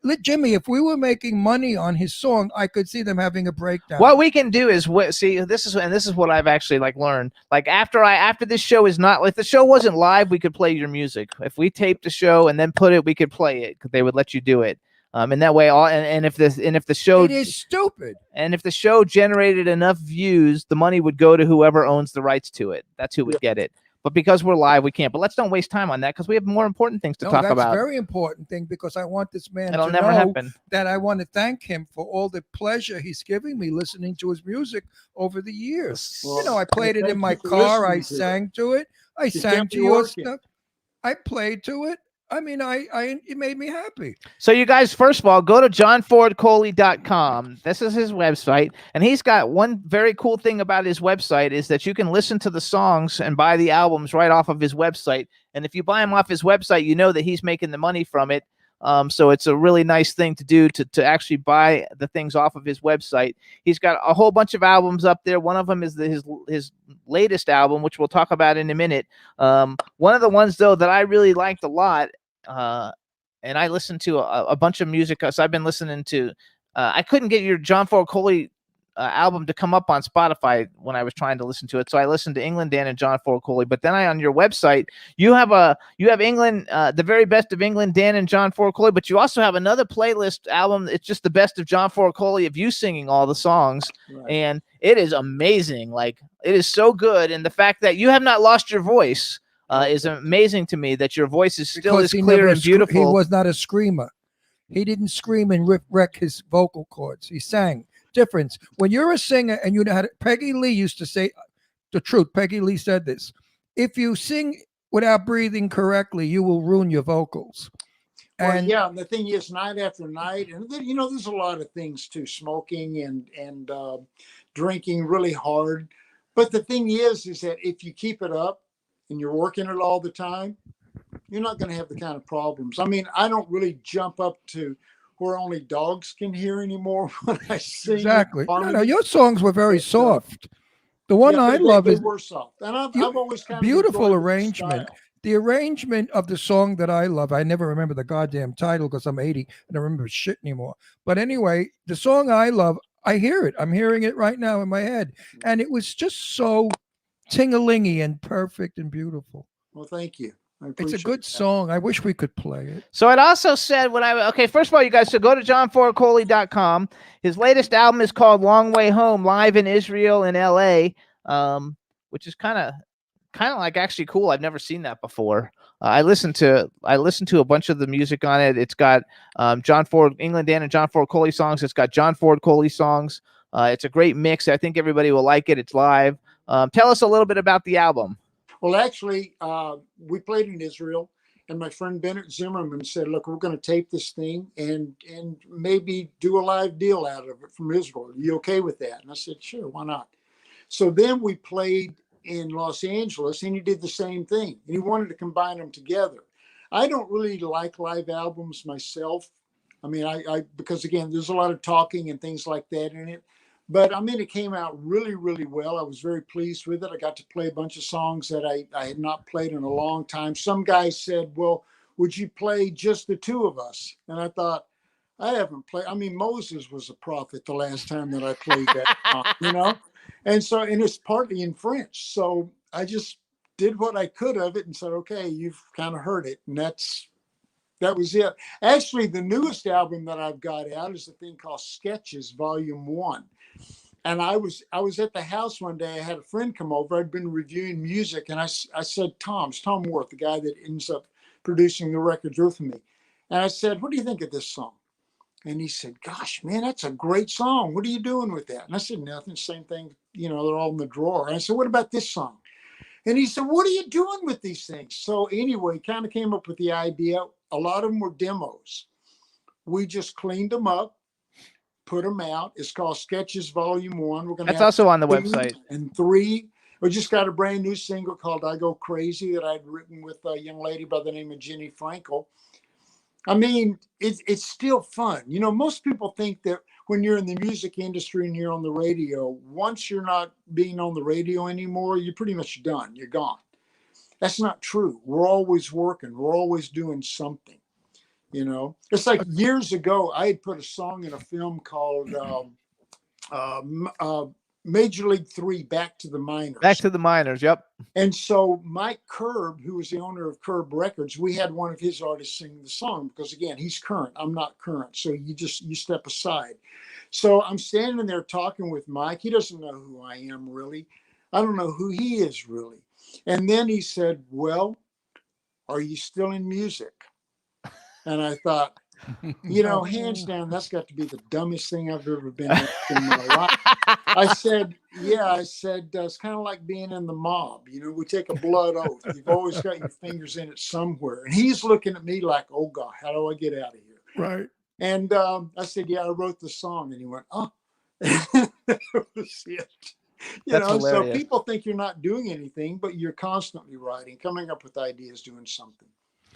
making, Jimmy, if we were making money on his song, I could see them having a breakdown. What we can do is see this is what I've actually learned. Like after this show is not, if the show wasn't live, we could play your music. If we taped the show and then put it, we could play it because they would let you do it. And that way, if the show, it is stupid. and if the show generated enough views, the money would go to whoever owns the rights to it. That's who would get it. But because we're live, we can't. But let's don't waste time on that because we have more important things to talk that's about. a very important thing because I want this man It'll to never know happen. that I want to thank him for all the pleasure he's giving me listening to his music over the years. Well, I played it thank in my you for car. I listening to it. sang to it. I You sang kept to me your working. stuff. I played to it. I mean, it made me happy. So you guys, first of all, go to johnfordcoley.com. This is his website. And he's got one very cool thing about his website is that you can listen to the songs and buy the albums right off of his website. And if you buy them off his website, you know that he's making the money from it. So it's a really nice thing to do to actually buy the things off of his website. He's got a whole bunch of albums up there. One of them is his latest album, which we'll talk about in a minute. One of the ones, though, that I really liked a lot, and I listened to a bunch of music. So I've been listening to, I couldn't get your John Ford Coley album to come up on Spotify when I was trying to listen to it. So I listened to England Dan and John Ford Coley. But then on your website, you have England, the very best of England Dan and John Ford Coley. But you also have another playlist album. It's just the best of John Ford Coley of you singing all the songs, Right. and it is amazing. Like it is so good, and the fact that you have not lost your voice is amazing to me. That your voice is still Because as he clear never and beautiful. He was not a screamer. He didn't scream and wreck his vocal cords. He sang. Difference. When you're a singer and you know how to, Peggy Lee used to say the truth. Peggy Lee said this: if you sing without breathing correctly, you will ruin your vocals. Well, And yeah, and the thing is, night after night, and then, there's a lot of things too, smoking and drinking really hard. But the thing is that if you keep it up and you're working it all the time, you're not going to have the kind of problems. I mean, I don't really jump up to where only dogs can hear anymore when I sing. Exactly. No, harmony. your songs were very But, soft. The one yeah, I love they is were soft, and I've always kind of beautiful enjoyed the arrangement. style. The arrangement of the song that I love, I never remember the goddamn title because I'm 80 and I don't remember shit anymore. But anyway, the song I love, I hear it. I'm hearing it right now in my head. And it was just so ting-a-lingy and perfect and beautiful. Well, thank you. I It's a appreciate good that. song. I wish we could play it. So it also said okay, first of all, you guys, so go to johnfordcoley.com. His latest album is called Long Way Home, live in Israel and LA, which is kind of like actually cool. I've never seen that before. I listened to a bunch of the music on it. It's got John Ford, England Dan and John Ford Coley songs. It's got John Ford Coley songs. It's a great mix. I think everybody will like it. It's live. Tell us a little bit about the album. Well, actually, we played in Israel, and my friend Bennett Zimmerman said, "Look, we're going to tape this thing and maybe do a live deal out of it from Israel. Are you okay with that?" And I said, "Sure, why not?" So then we played in Los Angeles, and he did the same thing, and he wanted to combine them together. I don't really like live albums myself. I mean, I because again, there's a lot of talking and things like that in it. But I mean, it came out really, really well. I was very pleased with it. I got to play a bunch of songs that I had not played in a long time. Some guy said, "Well, would you play just the two of us?" And I thought, I haven't played. I mean, Moses was a prophet the last time that I played that song, you know? And so, and it's partly in French. So I just did what I could of it and said, okay, you've kind of heard it. And that was it. Actually, the newest album that I've got out is a thing called Sketches Volume 1. And I was at the house one day. I had a friend come over. I'd been reviewing music, and I said, Tom Worth, the guy that ends up producing the records with me. And I said, "What do you think of this song?" And he said, "Gosh, man, that's a great song. What are you doing with that?" And I said, "Nothing, same thing. You know, they're all in the drawer." And I said, "What about this song?" And he said, "What are you doing with these things?" So anyway, kind of came up with the idea. A lot of them were demos. We just cleaned them up, put them out. It's called Sketches Volume 1. We're going to That's also on the website. And 3. We just got a brand new single called I Go Crazy that I'd written with a young lady by the name of Jenny Frankel. I mean, it's still fun. You know, most people think that when you're in the music industry and you're on the radio, once you're not being on the radio anymore, you're pretty much done. You're gone. That's not true. We're always working. We're always doing something. You know, it's like years ago, I had put a song in a film called Major League 3, Back to the Minors. Back to the Minors, yep. And so Mike Curb, who was the owner of Curb Records, we had one of his artists sing the song because, again, he's current. I'm not current. So you step aside. So I'm standing there talking with Mike. He doesn't know who I am, really. I don't know who he is, really. And then he said, "Well, are you still in music?" And I thought, you know, hands down, that's got to be the dumbest thing I've ever been in my life. I said, yeah, it's kind of like being in the mob. You know, we take a blood oath. You've always got your fingers in it somewhere. And he's looking at me like, oh, God, how do I get out of here? Right. And I said, yeah, I wrote the song. And he went, oh, that was it. That's hilarious. So people think you're not doing anything, but you're constantly writing, coming up with ideas, doing something.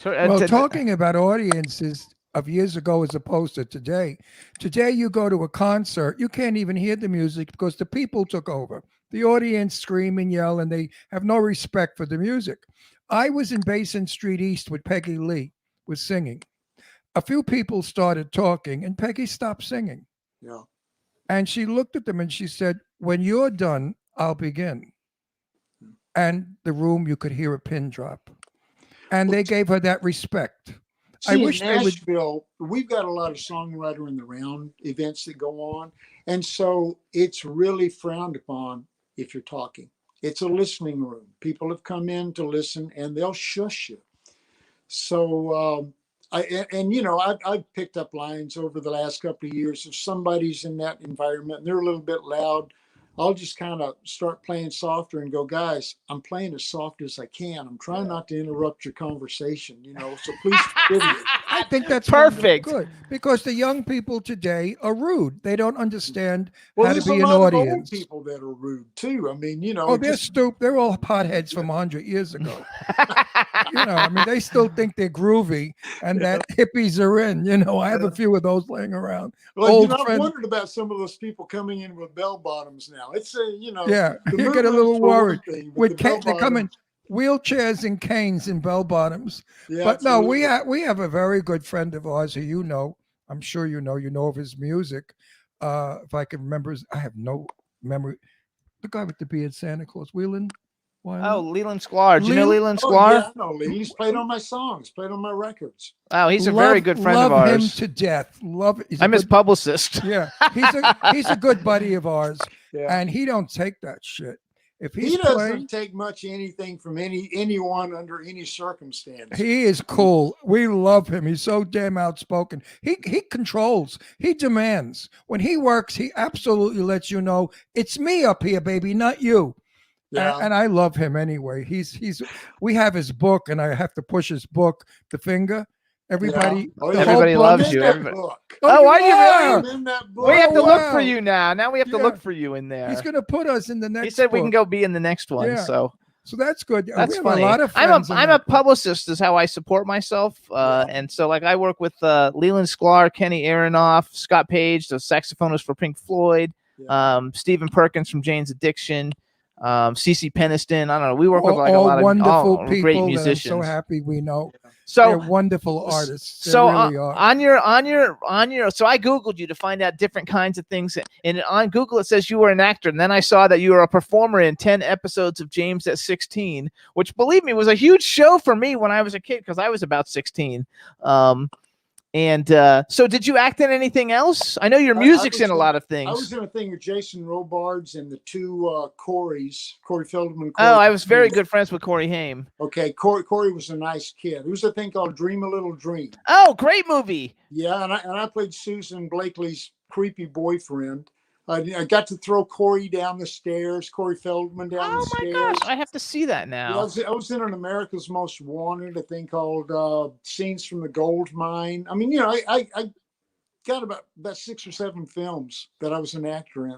Well, talking about audiences of years ago as opposed to today. Today, you go to a concert, you can't even hear the music because the people took over. The audience scream and yell, and they have no respect for the music. I was in Basin Street East with Peggy Lee, was singing. A few people started talking, and Peggy stopped singing. Yeah. And she looked at them and she said, "When you're done, I'll begin." And the room, you could hear a pin drop. And they gave her that respect. See, I wish in Nashville, we've got a lot of songwriter in the round events that go on. And so it's really frowned upon if you're talking. It's a listening room. People have come in to listen and they'll shush you. So, I've picked up lines over the last couple of years. If somebody's in that environment and they're a little bit loud, I'll just kind of start playing softer and go, "Guys, I'm playing as soft as I can. I'm trying not to interrupt your conversation, so please forgive me." I think that's perfect. Good because the young people today are rude. They don't understand how to be an audience. There's a lot of old people that are rude too. I mean, they're stupid. They're all potheads from 100 years ago. You know, I mean, they still think they're groovy and that hippies are in. You know, I have a few of those laying around. Well, Old I've friends. wondered about some of those people coming in with bell bottoms now. It's a, Yeah, the you get a movements little for one worried. thing, but With the bell they come in bottoms- wheelchairs and canes and bell bottoms. Yeah, But no, absolutely. we have a very good friend of ours who you know. I'm sure you know of his music. If I can remember, I have no memory. The guy with the beard, Santa Claus, Wheelan. Oh, Leland Sklar. Do you know Leland Oh, Sklar? yeah, I know. He's played on my songs, played on my records. Oh, he's a very good friend of ours. Love him to death. I'm his publicist. Yeah, he's a good buddy of ours, Yeah. and he don't take that shit. If He he's doesn't playing, take much anything from anyone under any circumstance. he is cool. We love him. He's so damn outspoken. He controls. He demands. When he works, he absolutely lets you know it's me up here, baby, not you. Yeah. And I love him anyway. We have his book, and I have to push his book, The Finger. Everybody, Yeah. Oh, the yeah. whole Everybody book- loves I'm you. in that Everybody- book. Oh, are you are? really? I'm in that book. We have to Oh, look wow. for you now. Now we have to Yeah. look for you in there. He's going to put us in the next. He said we can book. go be in the next one. Yeah. So So that's good. that's we have funny. a lot of I'm friends in a that book. publicist is how I support myself. And so like I work with Leland Sklar, Kenny Aronoff, Scott Page, the saxophonist for Pink Floyd, Stephen Perkins from Jane's Addiction, CeCe Peniston. I don't know. We work with like a all lot of wonderful all people great that I'm musicians. so happy we know. So They're wonderful artists. They so really are. on your so I googled you to find out different kinds of things, and on Google it says you were an actor, and then I saw that you were a performer in 10 episodes of James at 16, which believe me was a huge show for me when I was a kid because I was about 16. So did you act in anything else? I know your music's in a lot of things. I was in a thing with Jason Robards and the two Corys, Corey Feldman. Oh, I was very good friends with Corey Haim. Okay, Corey was a nice kid. There was a thing called Dream a Little Dream. Oh, great movie. Yeah, and I played Susan Blakely's creepy boyfriend. I got to throw Corey down the stairs, Corey Feldman down the Oh stairs. my gosh, I have to see that Yeah, now. I was in an America's Most Wanted, a thing called Scenes from the Gold Mine. I mean, I got about 6 or 7 films that I was an actor in.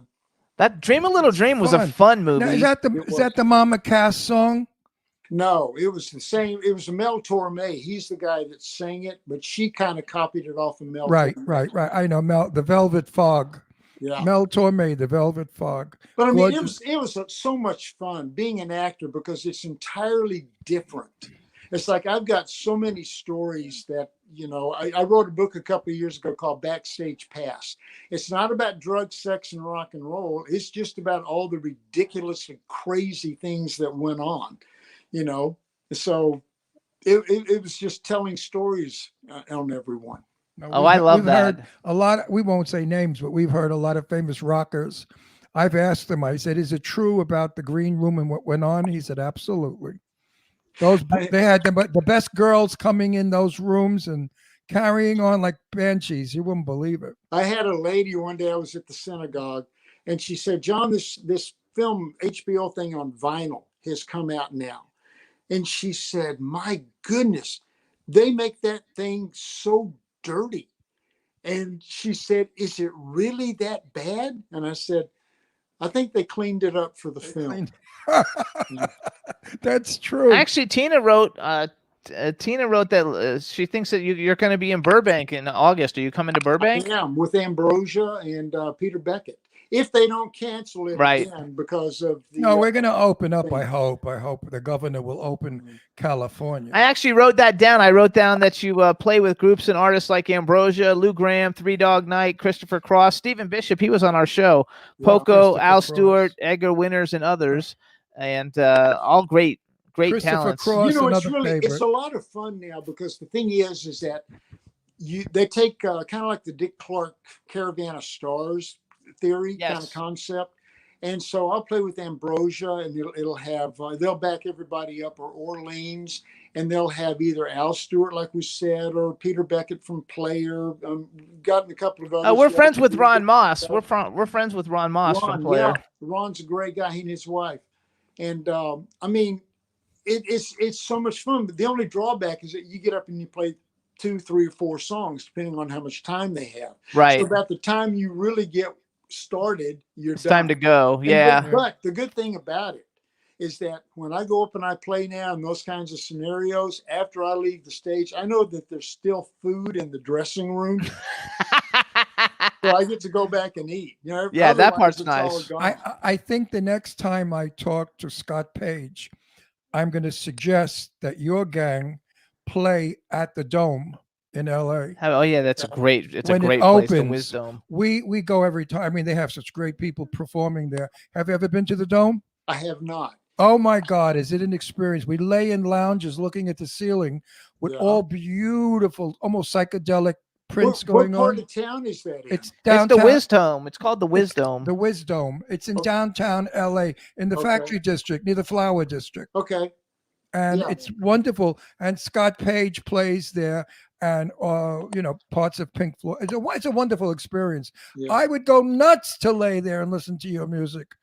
That Dream a Little Dream was a Fun. fun movie. Now, is that the Mama Cass song? No, it was the same. It was Mel Torme. He's the guy that sang it, but she kind of copied it off of Mel. Right. Torme. I know Mel, the Velvet Fog. Yeah. Mel Torme, the Velvet Fog. But I mean, Gorgeous. it was so much fun being an actor because it's entirely different. It's like I've got so many stories that, I wrote a book a couple of years ago called Backstage Pass. It's not about drugs, sex, and rock and roll. It's just about all the ridiculous and crazy things that went on, So it was just telling stories on everyone. No, I love we've that. heard a lot. We won't say names, but we've heard a lot of famous rockers. I've asked them. I said, "Is it true about the green room and what went on?" He said, "Absolutely." They had the best girls coming in those rooms and carrying on like banshees. You wouldn't believe it. I had a lady one day. I was at the synagogue, and she said, "John, this film HBO thing on vinyl has come out now," and she said, "My goodness, they make that thing so dirty." And she said, "Is it really that bad?" And I said, "I think they cleaned it up for the film." That's true. Actually, Tina wrote that she thinks that you're going to be in Burbank in August. Are you coming to Burbank? I am with Ambrosia and Peter Beckett. If they don't cancel it Right. again because of the No, we're going to open up. I hope the governor will open California. I actually wrote that down. I wrote down that you play with groups and artists like Ambrosia, Lou Graham, Three Dog Night, Christopher Cross, Stephen Bishop. He was on our show. Poco, Christopher Al Cross. Stewart, Edgar Winters, and others, and all great Christopher talents. Cross, it's another really favorite. it's a lot of fun now because the thing is that they take kind of like the Dick Clark Caravan of Stars theory kind Yes. of concept, and so I'll play with Ambrosia, and it'll have they'll back everybody up, or Orleans, and they'll have either Al Stewart, like we said, or Peter Beckett from Player. Gotten a couple of others. We're friends with Ron Moss. We're friends with Ron Moss from Player. Yeah, Ron's a great guy. He and his wife, and I mean, it's so much fun. But the only drawback is that you get up and you play 2, 3, or 4 songs, depending on how much time they have. Right. So about the time you really get started, you're It's done. time to go. Yeah. But the good thing about it is that when I go up and I play now in those kinds of scenarios, after I leave the stage, I know that there's still food in the dressing room. So I get to go back and eat. You know, Yeah, that part's otherwise it's all nice. gone. I think the next time I talk to Scott Page, I'm going to suggest that your gang play at the Dome in LA. Oh yeah, that's a great. It's When a it great place. The opens, Wisdom. We go every time. I mean, they have such great people performing there. Have you ever been to the Dome? I have not. Oh my God, is it an experience? We lay in lounges looking at the ceiling with Yeah. all beautiful, almost psychedelic prints What going part on. of town is that in? It's It's downtown. the Wisdom. It's called the Wisdom. The Wisdom. It's in Okay. downtown LA in the Okay. factory district near the flower district. Okay. And Yeah. it's wonderful. And Scott Page plays there, and parts of Pink Floyd. It's a wonderful experience. Yeah. I would go nuts to lay there and listen to your music.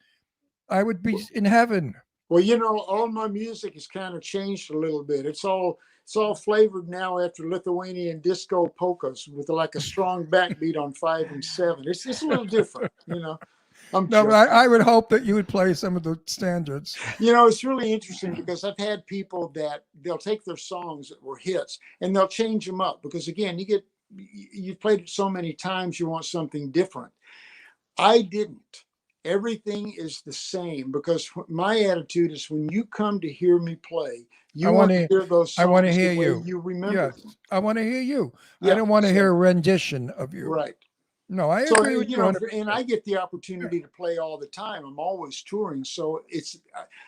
I would be in heaven. Well, you know, all my music has kind of changed a little bit. It's all flavored now after Lithuanian disco polkas with like a strong backbeat on 5 and 7. It's a little different, you know. No, but I would hope that you would play some of the standards. You know, it's really interesting because I've had people that they'll take their songs that were hits and they'll change them up because again, you've played it so many times, you want something different. I didn't. Everything is the same because my attitude is when you come to hear me play, you want to hear those songs. I want to hear the way you. You remember Yes, them. I want to hear you. Yeah, I don't want to so- hear a rendition of you. Right. No, I So, agree with you you. know, 100%. and I get the opportunity to play all the time. I'm always touring. So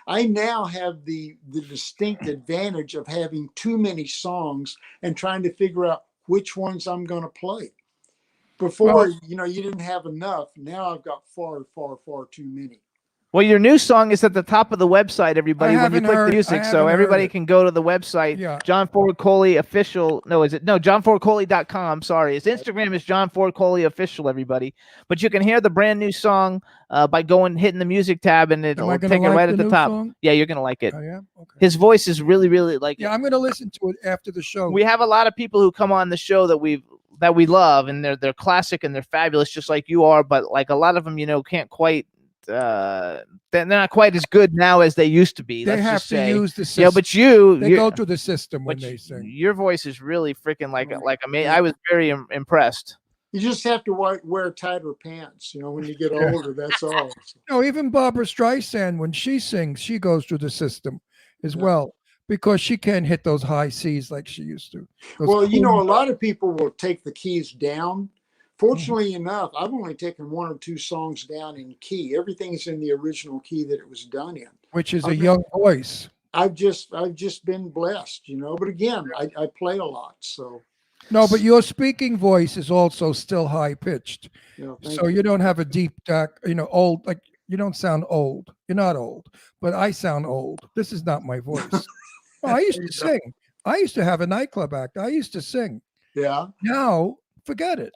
I now have the distinct advantage of having too many songs and trying to figure out which ones I'm going to play. Before, Well- you know, you didn't have enough. Now I've got far, far, far too many. Well, your new song is at the top of the website, everybody. When you haven't click heard- the I music, so haven't heard everybody it. can go to the website. Yeah. John Ford Coley official. No, is it? No, JohnFordColey.com. Sorry, his Instagram is John Ford Coley official. Everybody, but you can hear the brand new song by hitting the music tab, and it'll Am I take gonna it like right the at the new top. song? Yeah, you're gonna like it. Oh, yeah? Okay. His voice is really, really like. Yeah, I'm going to listen to it after the show. We have a lot of people who come on the show that we love, and they're classic and they're fabulous, just like you are. But like a lot of them, can't quite. They're not quite as good now as they used to be. They let's have just to say. use the system. Yeah, but they go through the system when but they sing. your voice is really freaking like Right. amazing. I was very impressed. You just have to wear tighter pants, you know, when you get Yeah. older. That's all. No, even Barbara Streisand, when she sings, she goes through the system as Yeah. well because she can't hit those high C's like she used to. Those Well, you know, cool- a lot of people will take the keys down. Fortunately enough, I've only taken 1 or 2 songs down in key. Everything's in the original key that it was done in. which is a Okay. young voice. I've just been blessed, you know. But again, I play a lot, so No, but your speaking voice is also still high pitched. you know. thank So you. you don't have a deep, dark, old, like you don't sound old. You're not old, but I sound old. This is not my voice. No, I used to sing. I used to have a nightclub act. I used to sing. Yeah. Now, forget it.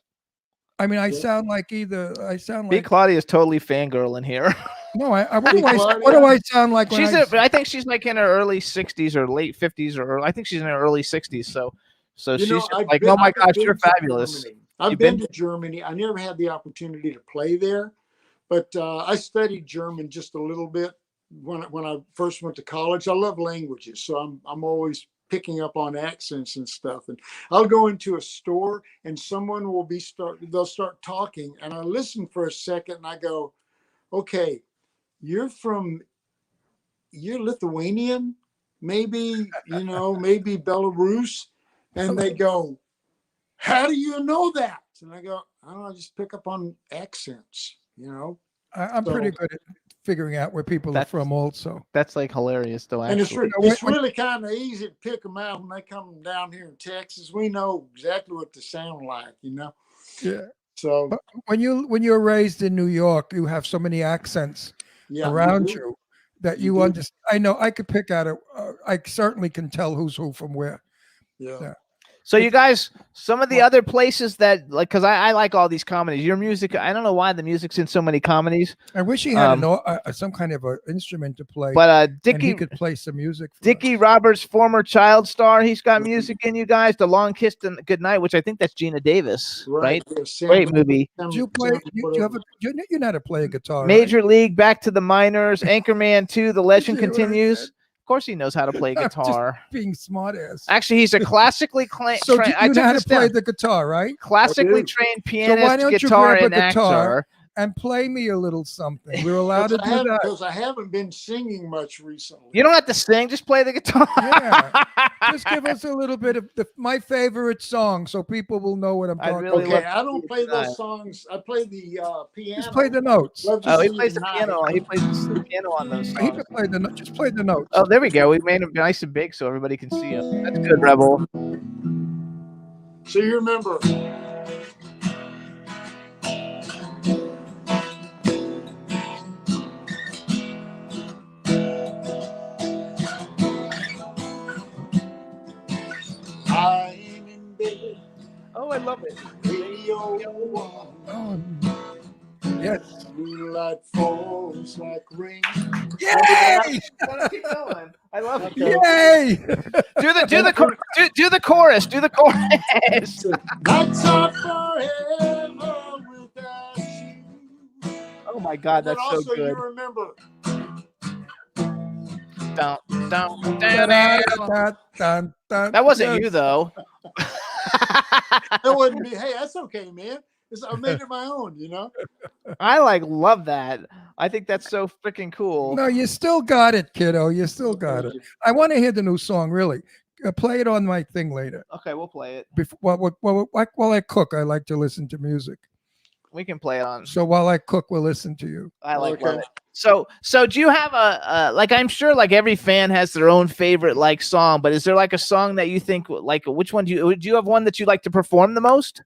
I mean, I Yeah. sound like I sound B. like Claudia is totally fangirl in here. no. What Big do I Claudia. what do I sound like when I think she's like in her early 60s or late 50s, or I think she's in her early 60s. So You she's know, just I've like, been- oh my I've gosh, been you're to fabulous. Germany. I've You've been been- to Germany. I never had the opportunity to play there, but I studied German just a little bit when I first went to college. I love languages, so I'm always picking up on accents and stuff. And I'll go into a store and someone will they'll start talking, and I listen for a second and I go, okay, you're Lithuanian, maybe, maybe Belarus. And they go, how do you know that? And I go, I don't know, I just pick up on accents, I'm pretty good at figuring out where people are from also. That's like hilarious, though. And Actually, it's really kind of easy to pick them out when they come down here in Texas. We know exactly what they sound like, Yeah. So But when you're raised in New York, you have so many accents yeah, around do. you that You you do. understand. I know I could pick out I certainly can tell who's who from where. Yeah. Yeah. So you guys, some of the other places that like, because I like all these comedies. Your music, I don't know why the music's in so many comedies. I wish he had some kind of an instrument to play, But and he Dickie could play some music. For Dickie us. Roberts, former child star, he's got music in you guys. The Long Kiss Goodnight, which I think that's Gina Davis, right? Great movie. Do you play? You know how to play a guitar? Major right? League, Back to the Minors, Anchorman 2, The Legend Continues. Of course, he knows how to play guitar. Just being smart ass. Actually, he's a classically So you know how to play the guitar, right? Classically trained pianist, So why don't guitar, you grab and a guitar actor. And play me a little something? We're allowed to do that. Because I haven't been singing much recently. You don't have to sing; just play the guitar. Yeah, just give us a little bit of my favorite song, so people will know what I'm talking about. Okay, I don't play those songs. I play the piano. Just play the notes. Oh, he plays the piano. He plays the piano on those songs. He can play the just play the notes. Oh, there we go. We made him nice and big so everybody can see him. That's good, Rebel. So you remember. I'm in bed. Oh, I love it. Radio on. Oh, yes. Moonlight falls like rain. Yay! Keep going. I love it. Yay! Do the chorus. Do the chorus. Nights are forever without you. Oh my God, that's so also, good. you remember. Dun, dun, Dun, dun, that wasn't you though. That wouldn't be. Hey, that's okay, man. I made it my own, you know. I love that. I think that's so freaking cool. No, you still got it, kiddo. You still got it. I want to hear the new song. Really, play it on my thing later. Okay, we'll play it. While I cook, I like to listen to music. We can play it on. So while I cook, we'll listen to you. I love it. So do you have like, I'm sure like every fan has their own favorite like song, but is there like a song that you think like, which one do you have one that you like to perform the most?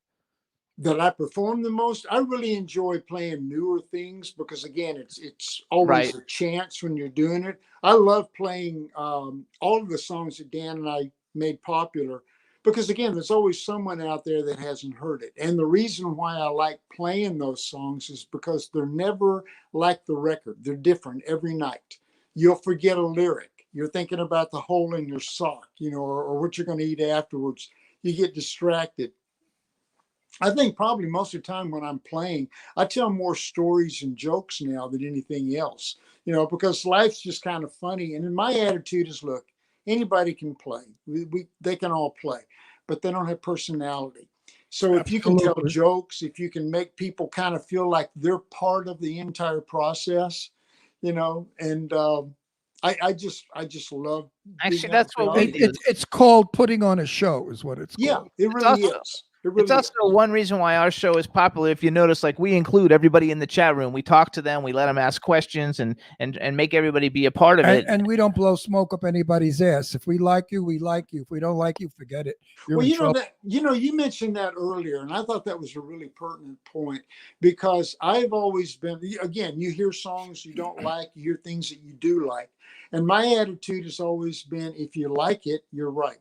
That I perform the most? I really enjoy playing newer things because again, it's always Right. a chance when you're doing it. I love playing all of the songs that Dan and I made popular because again, there's always someone out there that hasn't heard it. And the reason why I like playing those songs is because they're never like the record. They're different every night. You'll forget a lyric. You're thinking about the hole in your sock, you know, or what you're going to eat afterwards. You get distracted. I think probably most of the time when I'm playing, I tell more stories and jokes now than anything else, you know, because life's just kind of funny. And then my attitude is, look, anybody can play. They can all play, but they don't have personality. So if you can tell jokes, if you can make people kind of feel like they're part of the entire process, you know, and I just love. Actually, that's what we do. It's called putting on a show, is what it's called. Yeah, it really is. It's also one reason why our show is popular. If you notice, like we include everybody in the chat room. We talk to them. We let them ask questions and make everybody be a part of it. And we don't blow smoke up anybody's ass. If we like you, we like you. If we don't like you, forget it. Well, you mentioned that earlier, and I thought that was a really pertinent point because I've always been, again, you hear songs you don't like, you hear things that you do like. And my attitude has always been, if you like it, you're right.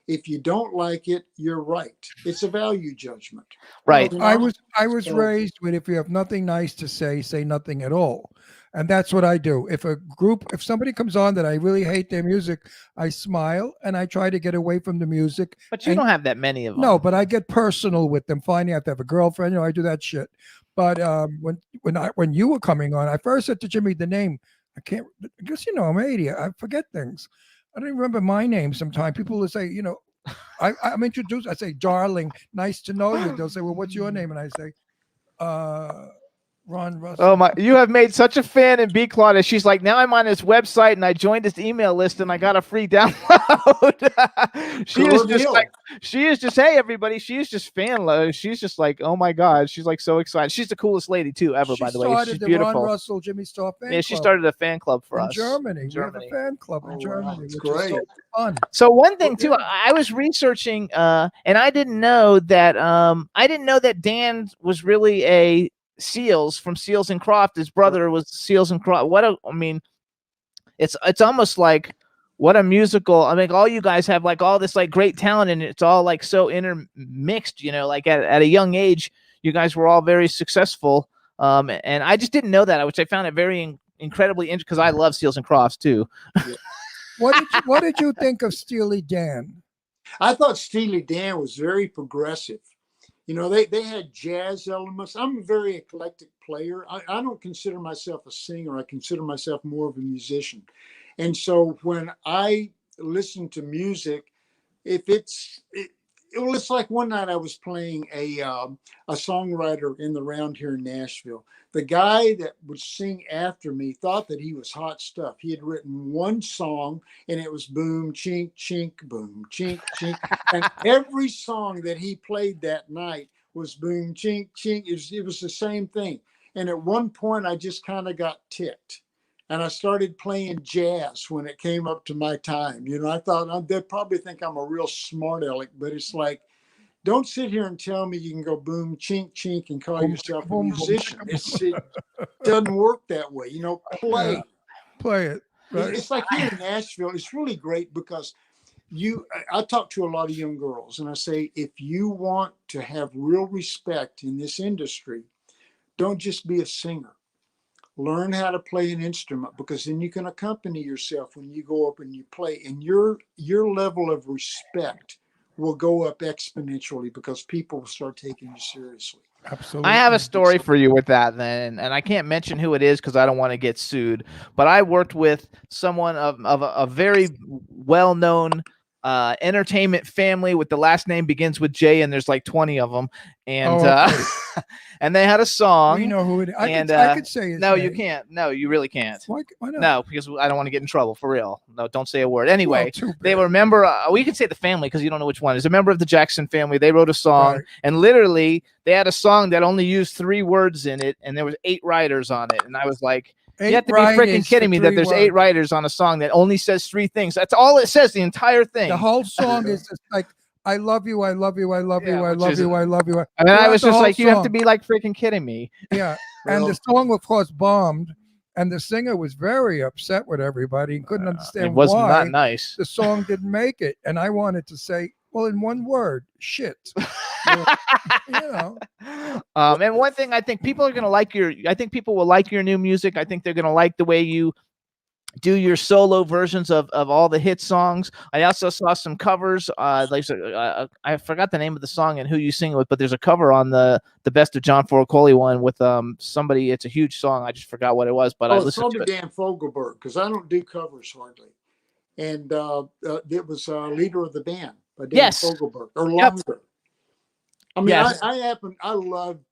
If you don't like it, you're right. It's a value judgment. Right. You know? I was raised with, if you have nothing nice to say nothing at all. And that's what I do. If somebody comes on that I really hate their music, I smile and I try to get away from the music. But you don't have that many of them. No, but I get personal with them, finding out they have a girlfriend. You know, I do that shit. But when you were coming on, I first said to Jimmy the name. I guess, you know, I'm 80. I forget things. I don't even remember my name sometimes. People will say, you know, I'm introduced. I say, darling, nice to know you. They'll say, well, what's your name? And I say, Ron Russell. Oh my! You have made such a fan in B. Claudia. She's like, now I'm on his website and I joined his email list and I got a free download. She is just, hey everybody. She is just fan love. She's just like, oh my God. She's like so excited. She's the coolest lady too ever. By the way, she's beautiful. Ron Russell, Jimmy Star fan club. She started a fan club for us in Germany. We have a fan club in Germany. That's great. So fun. So one thing too, I was researching, and I didn't know that Dan was really a Seals from Seals and Croft. His brother was Seals and Croft. It's almost like what a musical. I mean, all you guys have like all this like great talent, and it's all like so intermixed, you know, like at a young age, you guys were all very successful. And I just didn't know that, which I found it very incredibly interesting because I love Seals and Crofts too. What did you think of Steely Dan? I thought Steely Dan was very progressive. You know, they had jazz elements. I'm a very eclectic player. I don't consider myself a singer. I consider myself more of a musician. And so when I listen to music, if it's like one night I was playing a songwriter in the round here in Nashville. The guy that would sing after me thought that he was hot stuff. He had written one song and it was boom, chink, chink, boom, chink, chink. And every song that he played that night was boom, chink, chink. It was the same thing. And at one point I just kind of got ticked. And I started playing jazz when it came up to my time. You know, I thought they'd probably think I'm a real smart aleck, but it's like, don't sit here and tell me you can go boom, chink, chink, and call yourself a musician. It doesn't work that way. You know, play it. Right? It's like here in Nashville, it's really great because I talk to a lot of young girls and I say, if you want to have real respect in this industry, don't just be a singer. Learn how to play an instrument, because then you can accompany yourself when you go up and you play, and your level of respect will go up exponentially because people will start taking you seriously. Absolutely. I have a story for you with that then, and I can't mention who it is because I don't want to get sued, but I worked with someone of a very well-known entertainment family with the last name begins with J, and there's like 20 of them, and and they had a song. We know who it is. I could say his no, name. you can't. No, you really can't. Why not? No, because I don't want to get in trouble, for real. No, don't say a word. Anyway, Well, they were a member. We could say the family because you don't know which one. Is a member of the Jackson family. They wrote a song, Right. and literally they had a song that only used 3 words in it, and there was 8 writers on it. And I was like, you have to be freaking kidding me that there's 8 writers on a song that only says 3 things. That's all it says, the entire thing. The whole song is just like, I love you, I love you, I love you, I which love is- you, I love you. I mean, I Throughout was the just whole like, you have to song. be like freaking kidding me. Yeah. And the song, of course, bombed, and the singer was very upset with everybody and couldn't understand It was why not nice. the song didn't make it. And I wanted to say, well, in one word, shit. You know. And one thing I think people are gonna like I think people will like your new music. I think they're gonna like the way you do your solo versions of all the hit songs. I also saw some covers. I forgot the name of the song and who you sing it with, but there's a cover on the Best of John Forcoli one with somebody. It's a huge song. I just forgot what it was, but I it's listened to probably it. Dan Fogelberg, because I don't do covers hardly. And it was leader of the band by Dan Yes. Fogelberg, or Yep. longer. I mean, Yes. I loved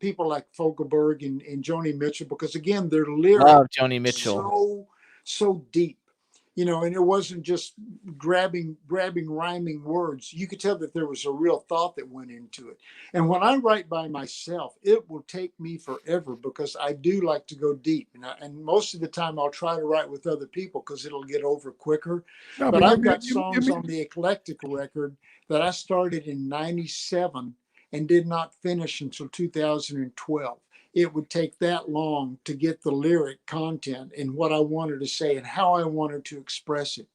people like Fogelberg and Joni Mitchell, because again, their lyrics Love Joni Mitchell. so deep, you know, and it wasn't just grabbing rhyming words. You could tell that there was a real thought that went into it. And when I write by myself, it will take me forever because I do like to go deep, and most of the time I'll try to write with other people because it'll get over quicker. No, But I've got you songs mean- on the Eclectic record that I started in '97 and did not finish until 2012. It would take that long to get the lyric content and what I wanted to say and how I wanted to express it.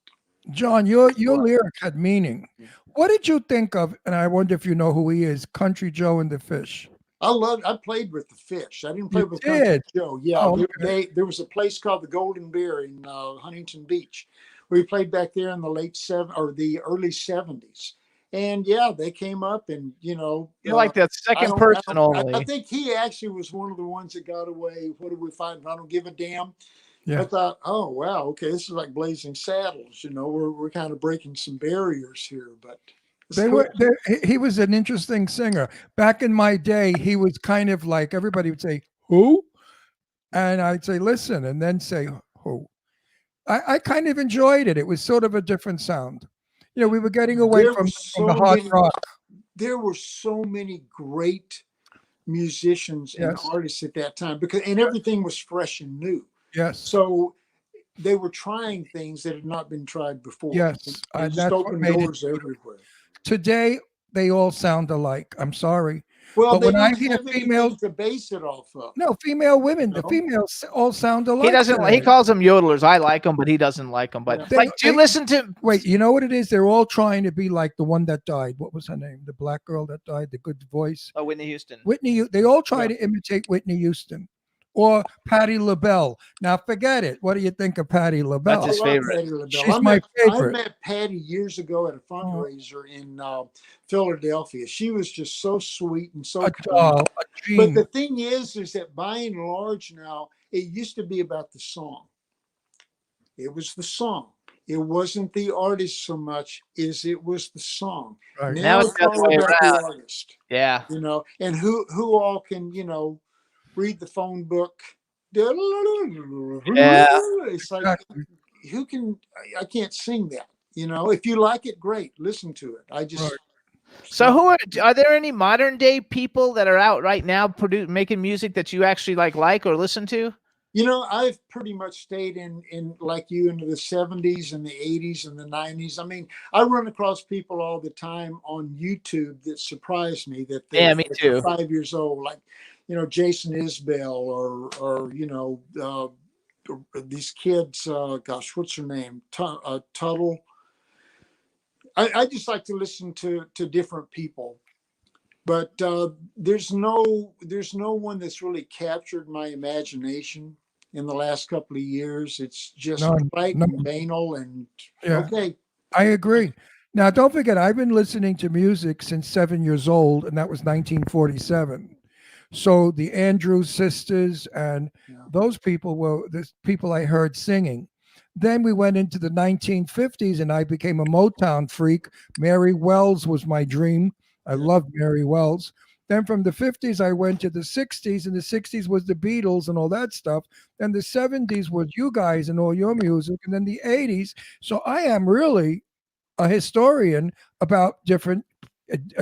John, your lyric had meaning. What did you think of, and I wonder if you know who he is, Country Joe and the Fish? I played with the Fish. I didn't play You with did? Country Joe. Yeah, Oh, okay. there was a place called the Golden Bear in Huntington Beach. We played back there in the the early '70s. And yeah, they came up, and You're like the second person only. I think he actually was one of the ones that got away. What did we find? I don't give a damn. Yeah. I thought, oh wow, okay, this is like Blazing Saddles. You know, we're kind of breaking some barriers here, but it's cool. He was an interesting singer. Back in my day, he was kind of like, everybody would say, who? And I'd say, listen, and then say, who? I kind of enjoyed it. It was sort of a different sound. You know, we were getting away There from were the hard rock. There were so many great musicians and Yes. artists at that time and everything was fresh and new. Yes. So they were trying things that had not been tried before. Yes, It and just that's what opened made it doors everywhere. Today, they all sound alike. I'm sorry. Well, But they when I don't hear have anything females, to base it off of. no, female women, the No. females all sound alike. He doesn't. He today. calls them yodelers. I like them, but he doesn't like them. But Yeah. like, do you listen to? Wait, you know what it is? They're all trying to be like the one that died. What was her name? The black girl that died, the good voice. Oh, Whitney Houston. They all try to imitate Whitney Houston or Patti LaBelle. Now forget it. What do you think of Patti LaBelle? That's his I love favorite. Patti LaBelle. She's my favorite. I met Patty years ago at a fundraiser in Philadelphia. She was just so sweet and so A kind. doll, a But dream. the thing is that by and large now, it used to be about the song. It was the song. It wasn't the artist so much as it was the song. Right. Now it's the other all way about around. the artist, Yeah. you know, and who all can, you know, read the phone book. Yeah. It's like, Exactly. who can, I can't sing that, you know. If you like it, great, listen to it. I just Right. So who are there any modern day people that are out right now making music that you actually like or listen to? You know, I've pretty much stayed in like you into the 70s and the 80s and the 90s. I mean, I run across people all the time on YouTube that surprise me that Yeah, me they're too. 5 years old, like, you know, Jason Isbell or you know, these kids, gosh, what's her name? Tuttle. I just like to listen to different people. But there's no one that's really captured my imagination in the last couple of years. It's just trite and banal and okay. I agree. Now, don't forget, I've been listening to music since 7 years old, and that was 1947. So the Andrews sisters and those people were the people I heard singing. Then we went into the 1950s, and I became a Motown freak. Mary Wells was my dream. I loved Mary Wells. Then from the 50s, I went to the 60s, and the 60s was the Beatles and all that stuff. Then the 70s was you guys and all your music, and then the 80s. So I am really a historian about different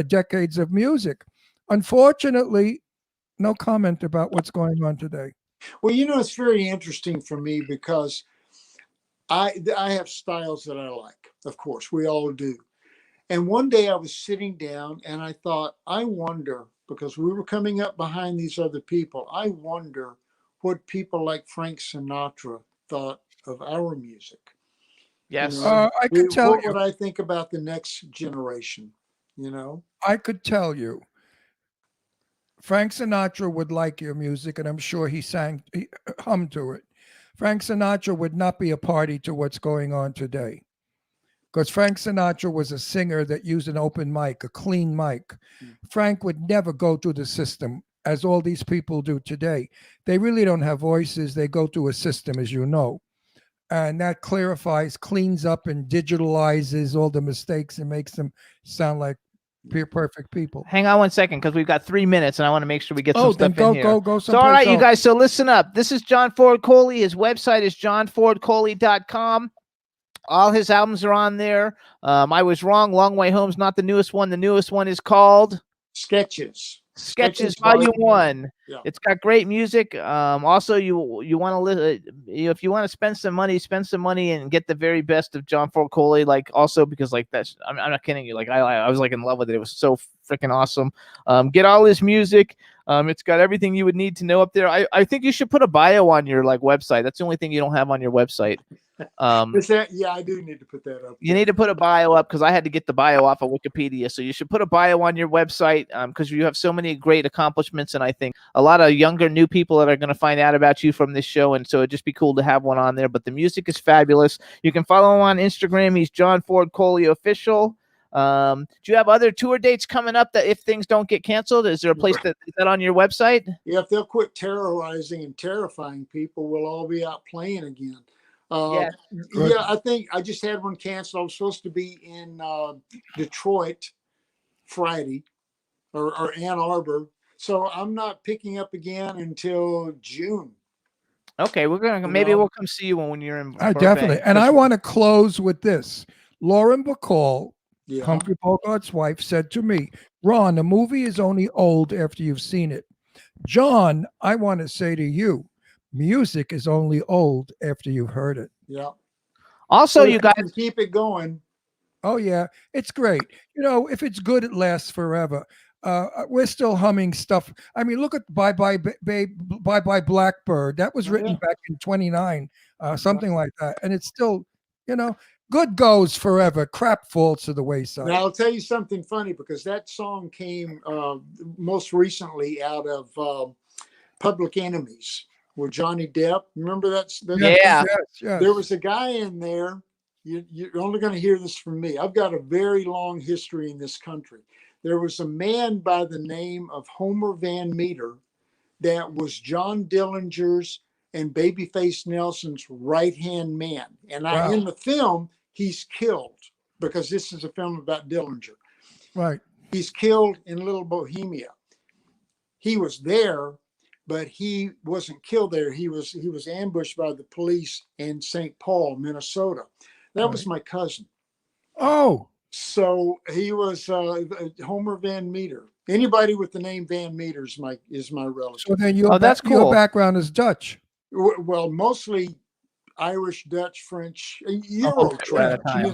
decades of music. Unfortunately, no comment about what's going on today. Well, you know, it's very interesting for me because I have styles that I like. Of course, we all do. And one day I was sitting down and I thought, I wonder, because we were coming up behind these other people, I wonder what people like Frank Sinatra thought of our music. Yes. You know, I could tell what you. would I think about the next generation? You know, I could tell you. Frank Sinatra would like your music, and I'm sure he hummed to it. Frank Sinatra would not be a party to what's going on today. Because Frank Sinatra was a singer that used an open mic, a clean mic. Frank would never go through the system as all these people do today. They really don't have voices. They go through a system, as you know. And that clarifies, cleans up, and digitalizes all the mistakes and makes them sound like perfect people. Hang on one second, because we've got 3 minutes, and I want to make sure we get some stuff in here. Go. So, all right, you guys. So listen up. This is John Ford Coley. His website is johnfordcoley.com. All his albums are on there. I was wrong. Long Way Home's not the newest one. The newest one is called Sketches Volume 1. Yeah. It's got great music. Also, you want to listen, if you want to spend some money and get the very best of John Ford Coley. Like also because like that's I'm not kidding you. Like I was like in love with it. It was so freaking awesome. Get all his music. It's got everything you would need to know up there. I think you should put a bio on your like website. That's the only thing you don't have on your website. Is that, yeah, I do need to put that up. You need to put a bio up because I had to get the bio off of Wikipedia. So you should put a bio on your website because you have so many great accomplishments. And I think a lot of younger, new people that are going to find out about you from this show. And so it'd just be cool to have one on there. But the music is fabulous. You can follow him on Instagram. He's John Ford Coley Official. Do you have other tour dates coming up that if things don't get canceled? Is there a place is that on your website? Yeah, if they'll quit terrorizing and terrifying people, we'll all be out playing again. Yeah, I think I just had one canceled. I was supposed to be in Detroit Friday or Ann Arbor. So I'm not picking up again until June. Okay, we're gonna we'll come see you when you're in. Definitely. And I want to close with this. Lauren Bacall, Humphrey Bogart's wife, said to me, Ron, a movie is only old after you've seen it. John, I want to say to you, music is only old after you've heard it. Yeah. Also, you guys keep it going. Oh, yeah. It's great. You know, if it's good, it lasts forever. we're still humming stuff. I mean, look at Bye Bye Babe, Bye Bye Blackbird. That was written back in 29, something like that. And it's still, good goes forever. Crap falls to the wayside. Now, I'll tell you something funny, because that song came most recently out of Public Enemies with Johnny Depp. Remember that? Yeah. Yes. There was a guy in there. You're only going to hear this from me. I've got a very long history in this country. There was a man by the name of Homer Van Meter that was John Dillinger's and Babyface Nelson's right-hand man. And in the film, he's killed, because this is a film about Dillinger. Right. He's killed in Little Bohemia. He was there, but he wasn't killed there. He was ambushed by the police in St. Paul, Minnesota. That was my cousin. Oh. So he was Homer Van Meter. Anybody with the name Van Meter is my relative. So then that's cool. Your background is Dutch. Well, mostly Irish, Dutch, French, Euro.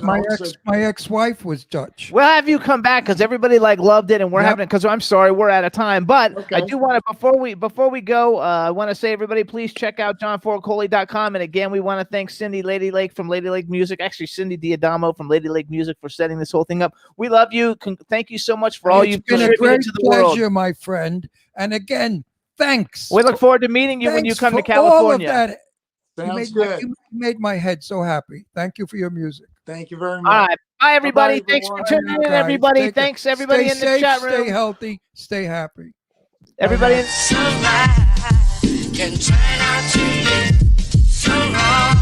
My ex-wife was Dutch. We'll have you come back, because everybody loved it, and we're having it. Because I'm sorry, we're out of time. But I do want to, before we go, I want to say, everybody, please check out johnforcoley.com. And again, we want to thank Cindy Lady Lake from Lady Lake Music, actually Cindy Diadamo from Lady Lake Music, for setting this whole thing up. We love you. Thank you so much for all you've contributed to the world. It's been a great pleasure, my friend. And again, thanks. We look forward to meeting you when you come to California. All of that. Sounds good. You made my head so happy. Thank you for your music. Thank you very much. All right. Bye, everybody. Bye-bye, Thanks for everyone. tuning in, everybody. Thanks, everybody in the chat room. Stay healthy. Stay happy. Everybody in can turn out to be so wrong.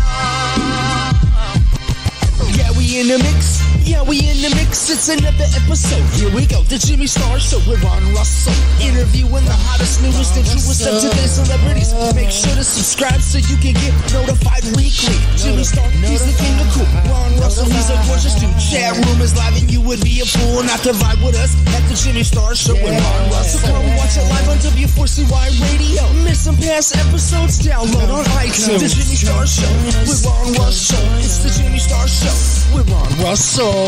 Yeah, we in the mix. Yeah, we in the mix. It's another episode. Here we go. The Jimmy Star Show with Ron Russell. Interviewing the hottest, newest, and truest of today's celebrities. Make sure to subscribe so you can get notified weekly. Jimmy Star, he's the king of cool. Ron Russell, he's a gorgeous dude. Chat room is live and you would be a fool not to vibe with us at the Jimmy Star Show with Ron Russell. Come watch it live on W4CY Radio. Miss some past episodes? Download on iTunes. The Jimmy Star Show with Ron Russell. It's the Jimmy Star Show with Ron Russell. Did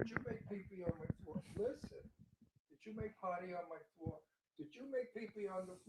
you make pee-pee on my floor? Listen. Did you make potty on my floor? Did you make pee-pee on the floor?